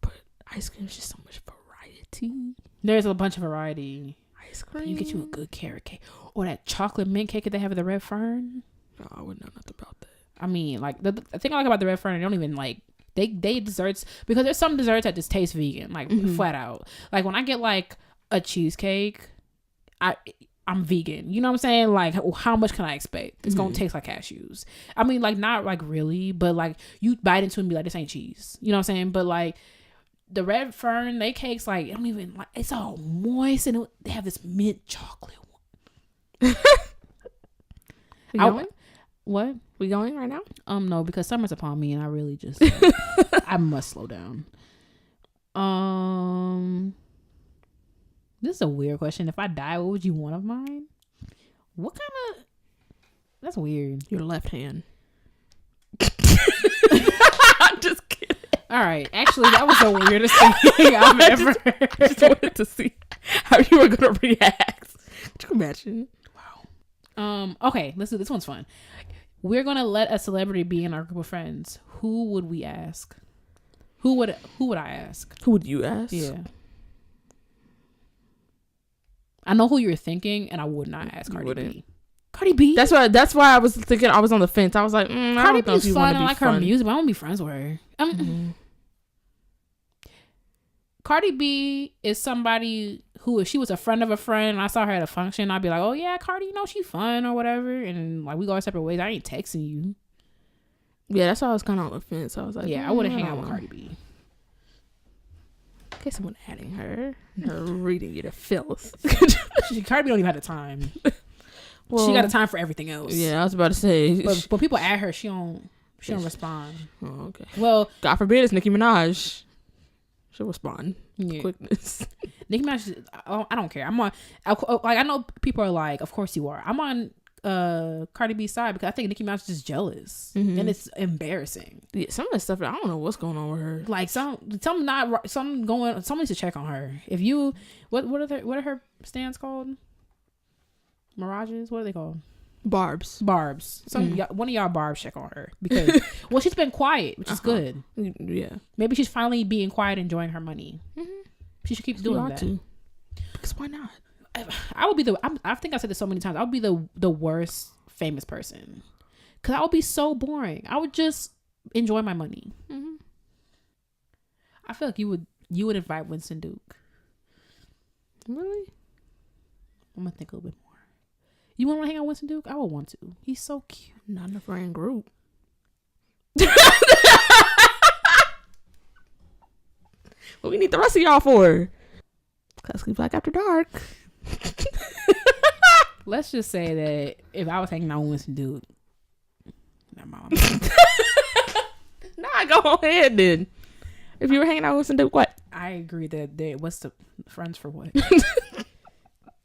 But ice cream is just so much variety. There's a bunch of variety. Ice cream. You get you a good carrot cake. Or that chocolate mint cake that they have at the Red Fern. No, I wouldn't know nothing about that. I mean, like, the thing I like about the Red Fern, they don't even, like, they desserts, because there's some desserts that just taste vegan, like, flat out. Like, when I get, like, a cheesecake, I'm vegan. You know what I'm saying? Like, how much can I expect? It's gonna taste like cashews. I mean, like, not, like, really, but, like, you bite into it and be like, this ain't cheese. You know what I'm saying? But, like, the Red Fern, they cakes, like, it don't even, like, it's all moist, and they have this mint chocolate one. What? We going right now? No, because summer's upon me, and I really just, I must slow down. This is a weird question. If I die, what would you want of mine? What kind of? That's weird. Your left hand. I'm just kidding. All right. Actually, that was the weirdest thing I've ever heard. I just wanted to see how you were gonna react. Could you imagine? Wow. Okay. Let's do this. One's fun. We're gonna let a celebrity be in our group of friends. Who would we ask? Who would I ask? Who would you ask? Yeah. I know who you're thinking, and I would not ask Cardi B. Cardi B? That's why I was thinking. I was on the fence. I was like, Cardi B's fun. I like her music, but I don't be friends with her. Cardi B is somebody who, if she was a friend of a friend, and I saw her at a function, I'd be like, oh yeah, Cardi, she's fun or whatever, and like we go our separate ways. I ain't texting you. Yeah, that's why I was kind of on the fence. I was like, yeah, I wouldn't hang out with Cardi B. I guess someone adding her reading you to filth. Cardi B don't even have the time. Well, she got the time for everything else. Yeah, I was about to say. But when people add her, she don't respond. Oh, okay. Well, God forbid it's Nicki Minaj. She'll respond. Yeah. Quickness. Nicki Minaj, I don't care. I'm on. Like, I know people are like, of course you are. I'm on Cardi B's side because I think Nicki Minaj is just jealous and it's embarrassing. Yeah, some of that stuff I don't know what's going on with her. Like something going. Someone needs to check on her. If you what are her stands called? Mirages? What are they called? Barbs. One of y'all barbs check on her because well she's been quiet, which is good. Yeah, maybe she's finally being quiet, enjoying her money. She should keep doing that. Because why not? I would be I think I said this so many times. I would be the worst famous person because I would be so boring. I would just enjoy my money. I feel like you would invite Winston Duke. Really? I'm gonna think a little bit more. You want to hang out with Winston Duke? I would want to. He's so cute. Not in a friend group. What we need the rest of y'all for? Cause Sleep Like After Dark. Let's just say that if I was hanging out with Winston Duke, never mind. Nah, go ahead then. If you were hanging out with Winston Duke, what? I agree that what's the friends for what?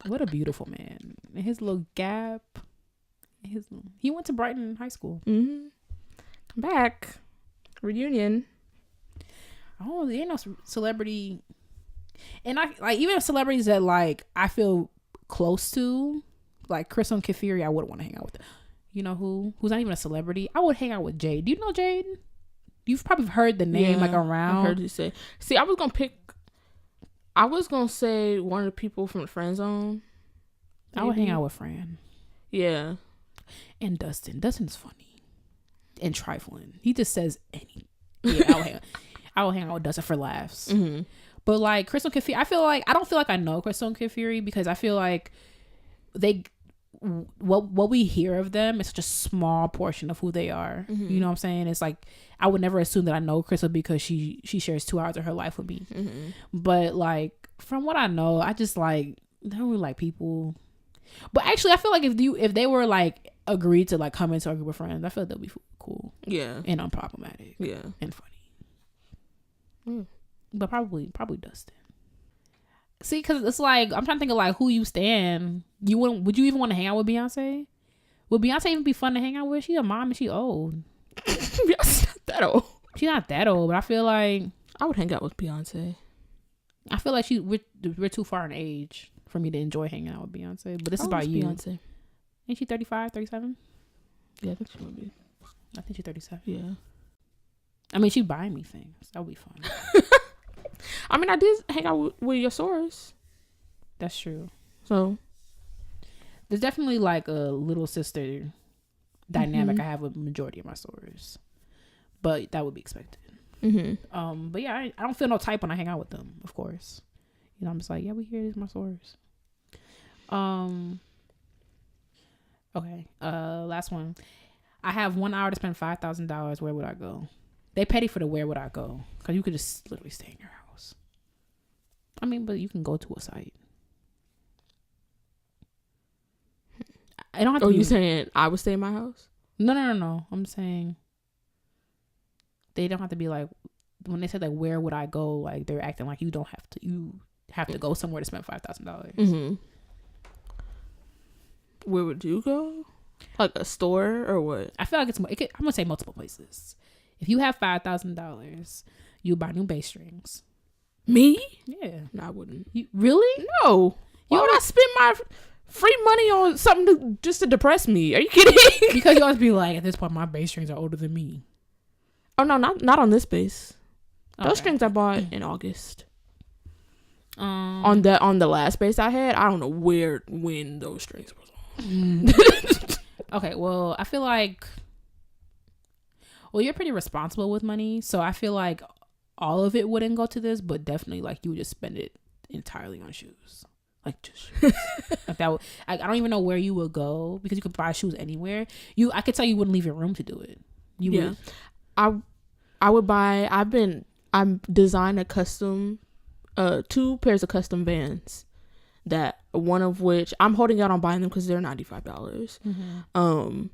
What a beautiful man. And his little gap. He went to Brighton High School. Come back. Reunion. Oh, there ain't no celebrity. And I like even celebrities that like I feel close to, like Chris and Kafiri, I wouldn't want to hang out with them. You know who's not even a celebrity? I would hang out with Jade. Do you know Jade? You've probably heard the name like around. I heard you say. See, I was gonna say one of the people from the Friend Zone. I would hang out with Fran. Yeah. And Dustin. Dustin's funny. And trifling. He just says anything. Yeah, I would hang out with Dustin for laughs. But like Crystal Kafiri, I don't feel like I know Crystal and Kafiri because I feel like what we hear of them is such a small portion of who they are. You know what I'm saying? It's like I would never assume that I know Crystal because she shares 2 hours of her life with me. But like from what I know, I just like don't really like people. But actually, I feel like if they were like agreed to like come into our group of friends, I feel like they'll be cool. Yeah. And unproblematic. Yeah. And funny. But probably Dustin. See, because it's like I'm trying to think of like who you stand. Would you even want to hang out with Beyonce? Would Beyonce even be fun to hang out with? She's a mom and she old. Beyonce's not that old. She's not that old, but I feel like I would hang out with Beyonce. I feel like we're too far in age for me to enjoy hanging out with Beyonce. But this is about you. Beyonce. Ain't she 35, 37? Yeah, I think she would be. I think she's 37. Yeah. I mean, she'd buy me things. That would be fun. I mean, I did hang out with your Soros. That's true. So there's definitely like a little sister dynamic I have with the majority of my Soros, but that would be expected. But yeah, I don't feel no type when I hang out with them. Of course, you know, I'm just like, yeah, we here. These my Soros. Okay. Last one. I have 1 hour to spend $5,000. Where would I go? They petty for the where would I go? Because you could just literally stay in your house. I mean, but you can go to a site. I don't have to. Oh, you saying I would stay in my house? No. I'm saying they don't have to be like when they said like where would I go? Like they're acting like you don't have to. You have to go somewhere to spend $5,000. Where would you go? Like a store or what? I feel like I'm gonna say multiple places. If you have $5,000, you buy new bass strings. Me? Yeah. No, I wouldn't. You really? No. Why would I spend my free money on something just to depress me? Are you kidding? Because you always be like, at this point, my bass strings are older than me. Oh no, not on this bass. Those strings I bought in August. On the last bass I had, I don't know when those strings were on. Okay, well, I feel like, well, you're pretty responsible with money, so I feel like all of it wouldn't go to this, but definitely like you would just spend it entirely on shoes, like just shoes. Like that. I don't even know where you would go because you could buy shoes anywhere. I could tell you wouldn't leave your room to do it. You would. I would buy. I'm designed a custom, 2 pairs of custom Vans. That one of which I'm holding out on buying them because they're $95.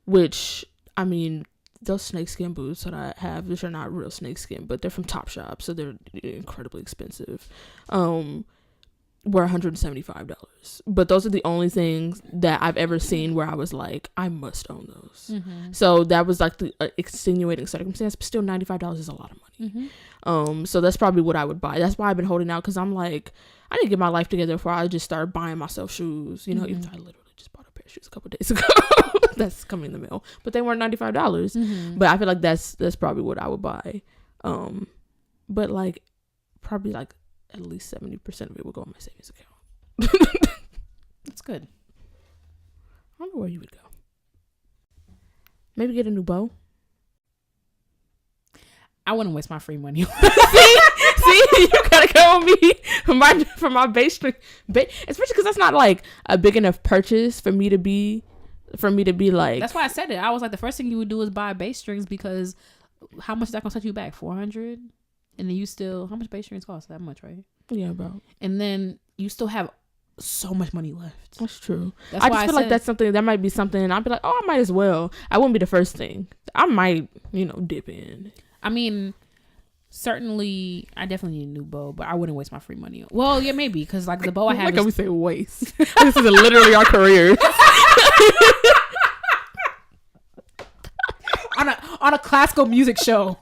Which I mean, those snakeskin boots that I have, which are not real snakeskin, but they're from Topshop, so they're incredibly expensive. were $175. But those are the only things that I've ever seen where I was like, I must own those. So that was like the extenuating circumstance, but still $95 is a lot of money. So that's probably what I would buy. That's why I've been holding out, because I'm like, I need to get my life together before I just start buying myself shoes, you know, even though I literally just bought a pair of shoes a couple of days ago. That's coming in the mail, but they weren't $95. But I feel like that's probably what I would buy. But like probably like at least 70% of it will go on my savings account. That's good. I don't know where you would go. Maybe get a new bow. I wouldn't waste my free money. See, you gotta go on me for my bass string, especially because that's not like a big enough purchase for me to be like. That's why I said it. I was like, the first thing you would do is buy bass strings, because how much is that gonna set you back? $400, and then you still, how much bass strings cost? That much, right? Yeah, bro. And then you still have so much money left. That's true. That's I just feel like that's something that might be something, and I'd be like, oh, I might as well. I wouldn't be the first thing. I might, dip in. I mean, certainly, I definitely need a new bow, but I wouldn't waste my free money. Well, yeah, maybe, because like the bow I have. Like we say waste. This is literally our career. on a classical music show.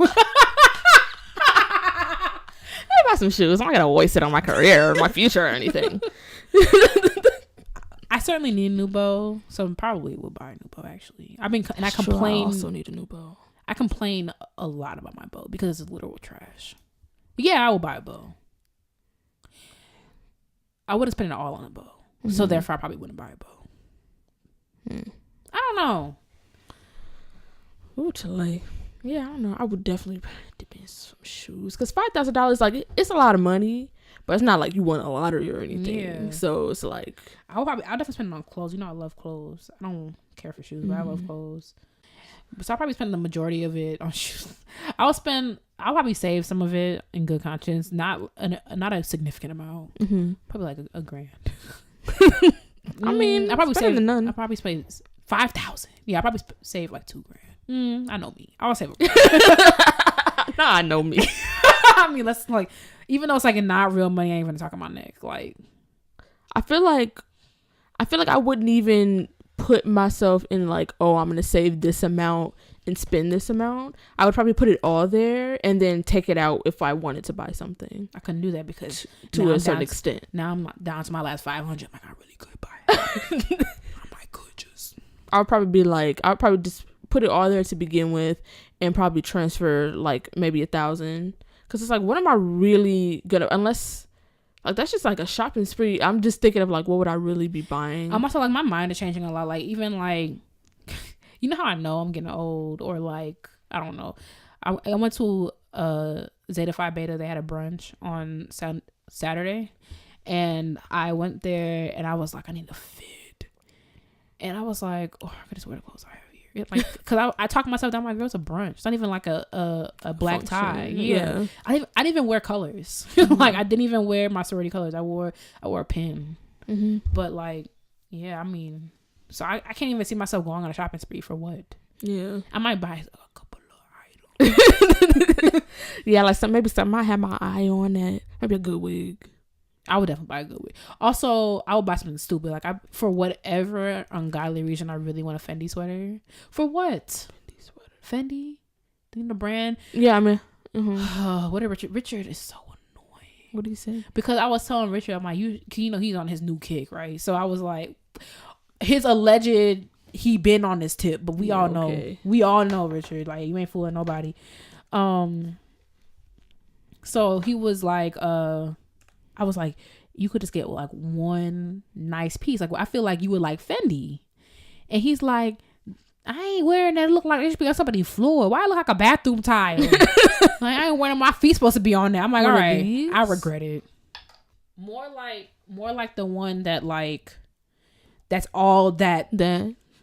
I buy some shoes. I'm not gonna waste it on my career or my future or anything. I certainly need a new bow, so probably will buy a new bow. Actually, I complain. I also need a new bow. I complain a lot about my bow because it's literal trash. But yeah, I will buy a bow. I wouldn't spend it all on a bow, so therefore I probably wouldn't buy a bow. I don't know. Ooh, Chile. Yeah, I don't know. I would definitely dip in some shoes, because $5,000, like, it's a lot of money, but it's not like you won a lottery or anything. Yeah. So it's like, I'll definitely spend it on clothes. I love clothes. I don't care for shoes, but I love clothes. So I'll probably spend the majority of it on shoes. I'll probably save some of it in good conscience, not a significant amount. Probably like a grand. I mean, I probably save none. I probably spend $5,000. Yeah, I probably save like $2,000. I know me. I'll save a Nah, I know me. I mean, let's like, even though it's like not real money, I ain't gonna talk on my neck. Like, I feel like I wouldn't even put myself in like, oh, I'm gonna save this amount and spend this amount. I would probably put it all there and then take it out if I wanted to buy something. I couldn't do that because to a certain extent. Now I'm down to my last 500. I'm like, I really could buy it. I might could just. I'll probably just put it all there to begin with, and probably transfer like maybe 1,000. Because it's like, what am I really gonna, unless like that's just like a shopping spree. I'm just thinking of like, what would I really be buying? I'm also like, my mind is changing a lot. Like, even like, you know how I know I'm getting old, or like, I don't know. I went to Zeta Phi Beta. They had a brunch on Saturday, and I went there and I was like, I need to fit, and I was like, oh, I could just wear the clothes I have here. Like, because I talked myself down. I'm like, girl, it's a brunch. It's not even like a black tie. Yeah. I didn't even wear colors. Like, I didn't even wear my sorority colors. I wore a pin. But like, yeah, I mean, so I can't even see myself going on a shopping spree for what. Yeah, I might buy a couple of items. Yeah, like maybe something I have my eye on, that maybe a good wig. I would definitely buy a good wig. Also, I would buy something stupid. Like, for whatever ungodly reason, I really want a Fendi sweater. For what? Fendi sweater. Fendi? Do you know the brand? Yeah, I mean. What did Richard is so annoying. What did he say? Because I was telling Richard, I'm like, he's on his new kick, right? So I was like, his alleged, he been on this tip, but we all know, Richard, like, you ain't fooling nobody. So he was like, I was like, you could just get like one nice piece. Like, I feel like you would like Fendi. And he's like, I ain't wearing that. It look like it should be on somebody's floor. Why it look like a bathroom tile? Like, I ain't wearing, my feet supposed to be on there. I'm like, all right, I regret it. More like the one that like, that's all that.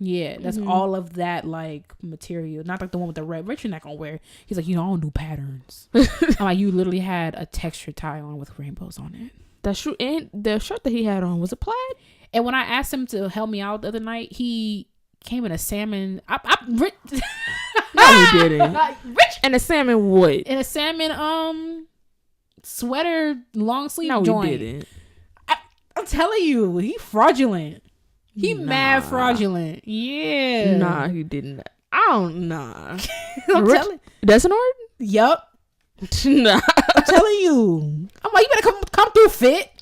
Yeah, that's all of that like material. Not like the one with the red. Richard not gonna wear. He's like, I don't do patterns. I'm like, you literally had a textured tie on with rainbows on it. That's true. And the shirt that he had on, was it plaid? And when I asked him to help me out the other night, he came in a salmon. No, he didn't. And a salmon what? In a salmon sweater long sleeve joint. No, he didn't. I'm telling you, he fraudulent. He mad fraudulent. Yeah. Nah, he didn't. I don't know. I'm telling. Desinord? Yup. Nah. I'm telling you. I'm like, you better come through fit.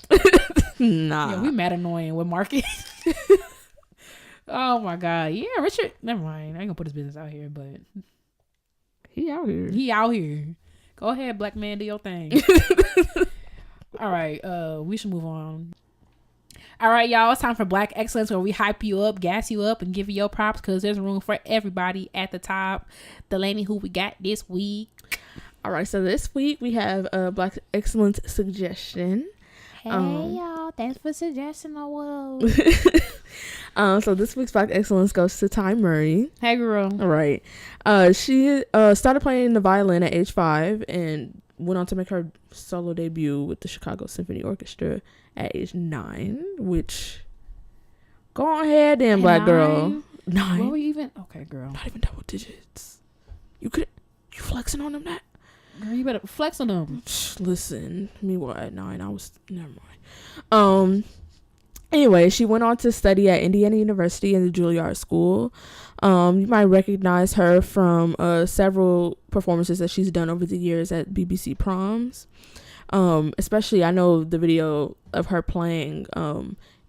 Nah. Yeah, we mad annoying with Marcus. Oh my God. Yeah, Richard. Never mind. I ain't gonna put his business out here, but he out here. He out here. Go ahead, black man, do your thing. All right. We should move on. All right, y'all. It's time for Black Excellence, where we hype you up, gas you up, and give you your props because there's room for everybody at the top. Delaney, who we got this week? All right. So this week we have a Black Excellence suggestion. Hey, y'all. Thanks for suggesting the world. So this week's Black Excellence goes to Ty Murray. Hey, girl. All right. She started playing the violin at age 5 and went on to make her solo debut with the Chicago Symphony Orchestra at age 9, which go ahead then, black girl. 9. What were you even? Okay, girl. Not even double digits. You flexing on them that? Girl, you better flex on them. Listen, me what at 9? I was never mind. Anyway, she went on to study at Indiana University in the Juilliard School. You might recognize her from several performances that she's done over the years at BBC proms. Especially, I know the video of her playing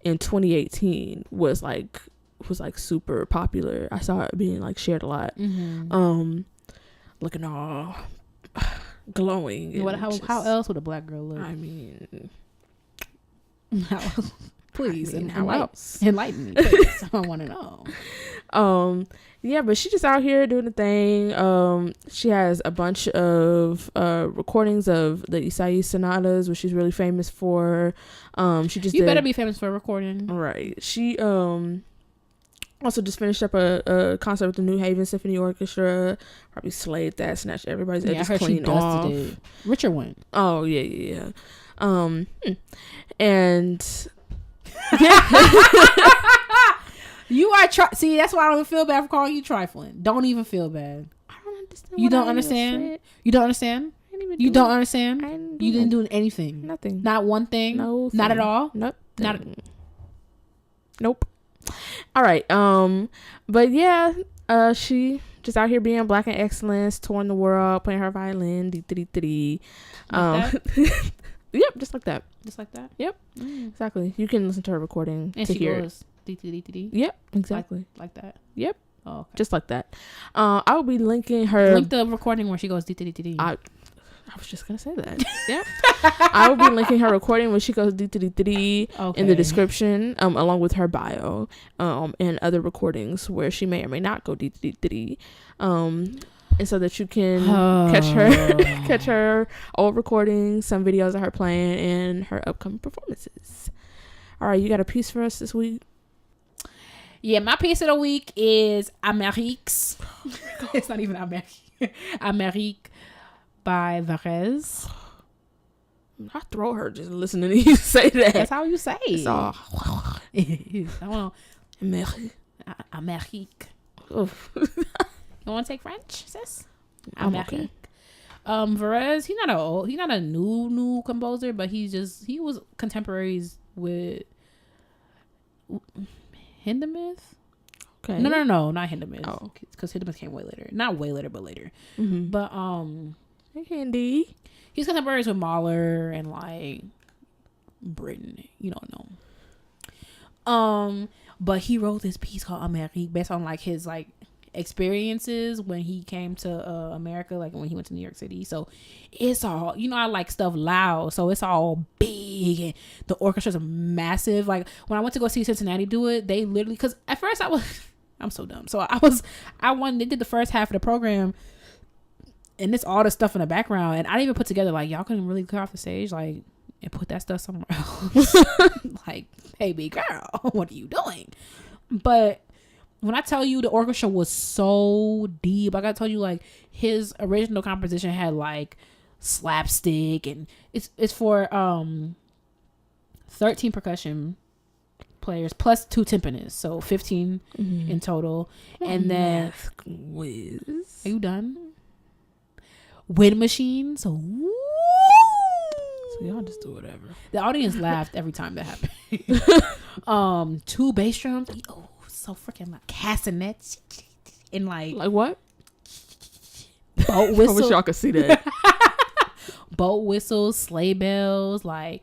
in 2018 was like super popular. I saw it being like shared a lot. Mm-hmm. Looking all glowing. How else would a black girl look? I mean, how else? Please, how else? Enlighten me, please. I want to know. Yeah, but she just out here doing the thing. She has a bunch of recordings of the Isai sonatas, which she's really famous for. You better be famous for a recording, right? She also just finished up a concert with the New Haven Symphony Orchestra. Probably slayed that, snatched everybody's edges clean off. Richard went. Oh yeah. And. You are see, that's why I don't feel bad for calling you trifling. Don't even feel bad. I don't understand. You don't understand? You don't understand? You don't understand? You didn't do anything. Nothing. Not one thing. No. Not at all. Nope. Nope. All right. But yeah, she just out here being black and excellence, touring the world, playing her violin. Yep, just like that. Just like that? Yep. Exactly. You can listen to her recording and to she hear goes it. Yep, exactly. Like that? Yep. Oh, okay. Just like that. I will be linking her. Link the recording where she goes I was just going to say that. Yep. I will be linking her recording when she goes in the description, along with her bio, and other recordings where she may or may not go and so that you can catch her old recordings, some videos of her playing, and her upcoming performances. All right, you got a piece for us this week? Yeah, my piece of the week is Ameriques. It's not even Ameriques. Ameriques by Varese. I throw her just listening to you say that. That's how you say it. It's all. Ameriques. You want to take French, sis? I'm okay. Varese, he's not a new composer, but he was contemporaries with Hindemith. Okay. No, not Hindemith. Oh, because Hindemith came way later. Not way later, but later. Mm-hmm. But hey, Hindi. He's contemporaries with Mahler and like Britain. You don't know. But he wrote this piece called Ameriques based on like his like experiences when he came to America, like when he went to New York City. So it's all, I like stuff loud, so it's all big and the orchestra's massive. Like when I went to go see Cincinnati do it, they literally, because at first I'm so dumb, so they did the first half of the program and it's all the stuff in the background, and I didn't even put together like, y'all couldn't really clear off the stage like and put that stuff somewhere else. Like, hey big girl, what are you doing? But when I tell you the orchestra was so deep, I gotta tell you, like, his original composition had like slapstick, and it's for 13 percussion players plus 2 timpanists, so 15 in total. And then whiz. Are you done? Wind machines. So So y'all just do whatever. The audience laughed every time that happened. 2 bass drums. Oh, so freaking like castanets and like what? boat whistle. I wish y'all could see that. Boat whistles, sleigh bells, like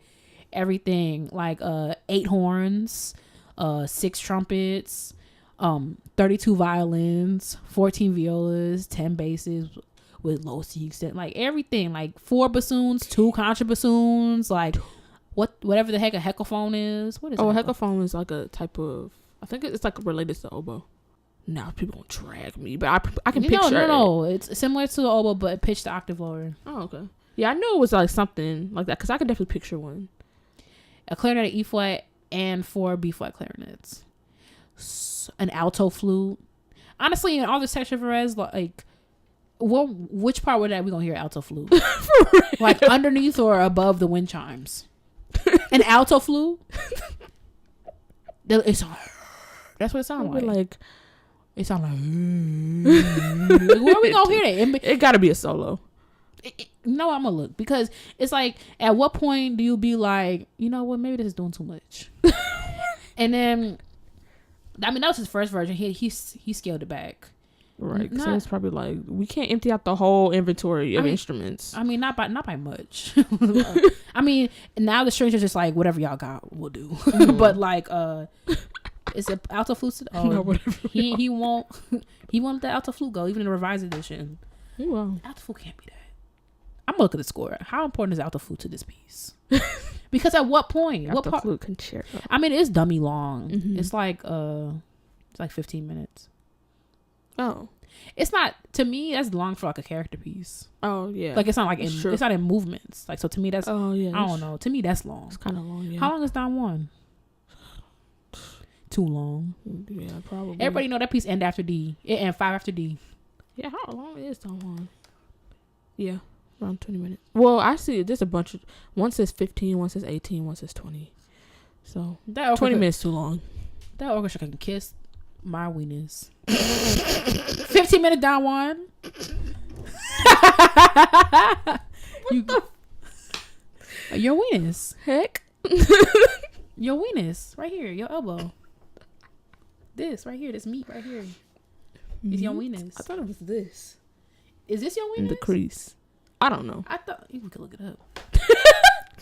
everything. Like 8 horns, 6 trumpets, 32 violins, 14 violas, 10 basses with low C extent, like everything, like 4 bassoons, 2 contrabassoons, like whatever the heck a heckelphone is. What is? A heckelphone is like a type of. I think it's like related to oboe. Now people gonna drag me, but I can picture. No, it's similar to the oboe, but pitched the octave lower. Oh, okay. Yeah, I knew it was like something like that because I could definitely picture one. A clarinet, E flat, and 4 B flat clarinets. An alto flute. Honestly, in all the section for Varese, like, which part would that we gonna hear alto flute? Like underneath or above the wind chimes? An alto flute. That's what it sounds like. It sounds like. Where are we gonna hear that? It gotta be a solo. No, I'm gonna look because it's like, at what point do you be like, you know what, maybe this is doing too much? And then, I mean, that was his first version. He scaled it back. Right. So it's probably like, we can't empty out the whole inventory of instruments. I mean, not by much. I mean, now the strings are just like, whatever y'all got, we'll do. Mm-hmm. But like, it's an alto flute. Oh, no, whatever. He won't let the alto flute go, even in the revised edition. Well, alto flute can't be that. I'm gonna look at the score. How important is alto flute to this piece? Because at what point? Alto flute concerto. I mean, it's dummy long. Mm-hmm. It's like 15 minutes. Oh, it's not, to me, that's long for like a character piece. Oh yeah, like it's not like it's not in movements. Like, so to me that's, oh yeah, I don't know. To me that's long. It's kind of long. Yeah. How long is Don Juan? Too long. Yeah, probably. Everybody know that piece end after D. It end 5 after D. Yeah, how long is Don Juan? Yeah, around 20 minutes. Well, I see there's a bunch of, one says 15, one says 18, one says 20. So that 20 minutes too long. That orchestra can kiss my wieners. 15-minute Don Juan. Your wieners. Heck. Your wieners. Right here. Your elbow. This right here. This meat right here. Is your wieners. I thought it was this. Is this your wieners? In the crease. I don't know. I thought we could look it up.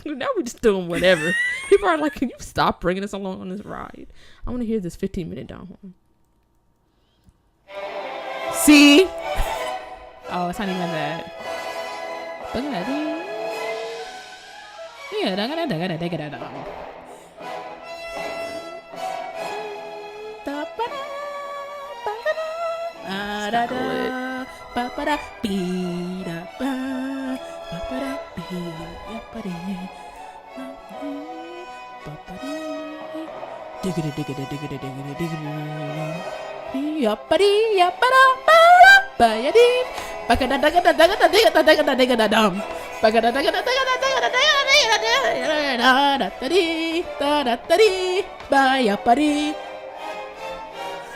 Now we're just doing whatever. People are like, can you stop bringing us along on this ride? I want to hear this 15-minute Don Juan. See? Oh, it's not even that.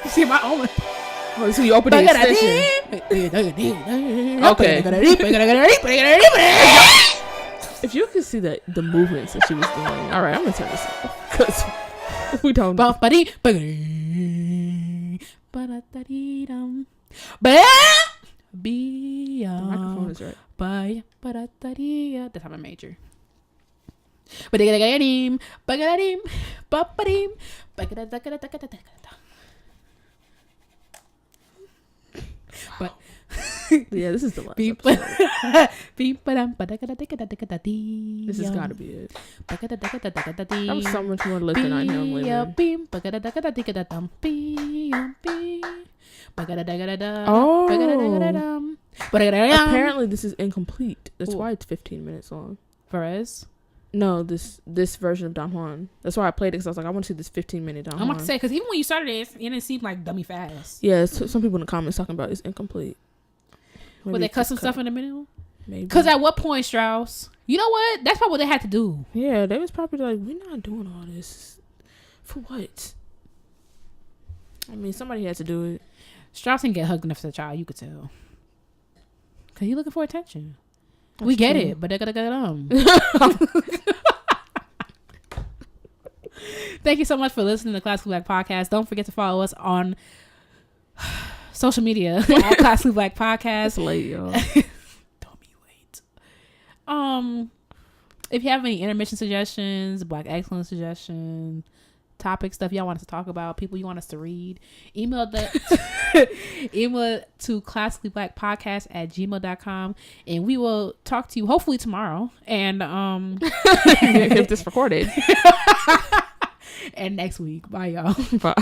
See my own. Oh, so you open the extension. Okay. If you could see the movements that she was doing. All right, I'm gonna turn this off because we don't. The microphone is right. That's how I'm major. But yeah, this is the last This has got to be it. I'm so much more lit than I am women. Oh. Apparently this is incomplete. That's why it's 15 minutes long. Varese? No, this version of Don Juan. That's why I played it, because I was like, I want to see this 15-minute Don Juan. I'm about to say, because even when you started it didn't seem like dummy fast. Yeah, some people in the comments talking about it's incomplete. But they cut some stuff in the middle? Maybe. Because at what point, Strauss? You know what? That's probably what they had to do. Yeah, they was probably like, we're not doing all this. For what? I mean, somebody had to do it. Strauss didn't get hugged enough as a child, you could tell. Because he looking for attention. We get it, but they gotta get on. Thank you so much for listening to Classically Black Podcast. Don't forget to follow us on social media at Classically Black Podcast. It's late, y'all. Don't be late. If you have any intermission suggestions, Black excellence suggestions, topic stuff y'all want us to talk about, people you want us to read, email to classicallyblackpodcast@gmail.com, and we will talk to you hopefully tomorrow, and if this recorded, and next week. Bye, y'all. Bye.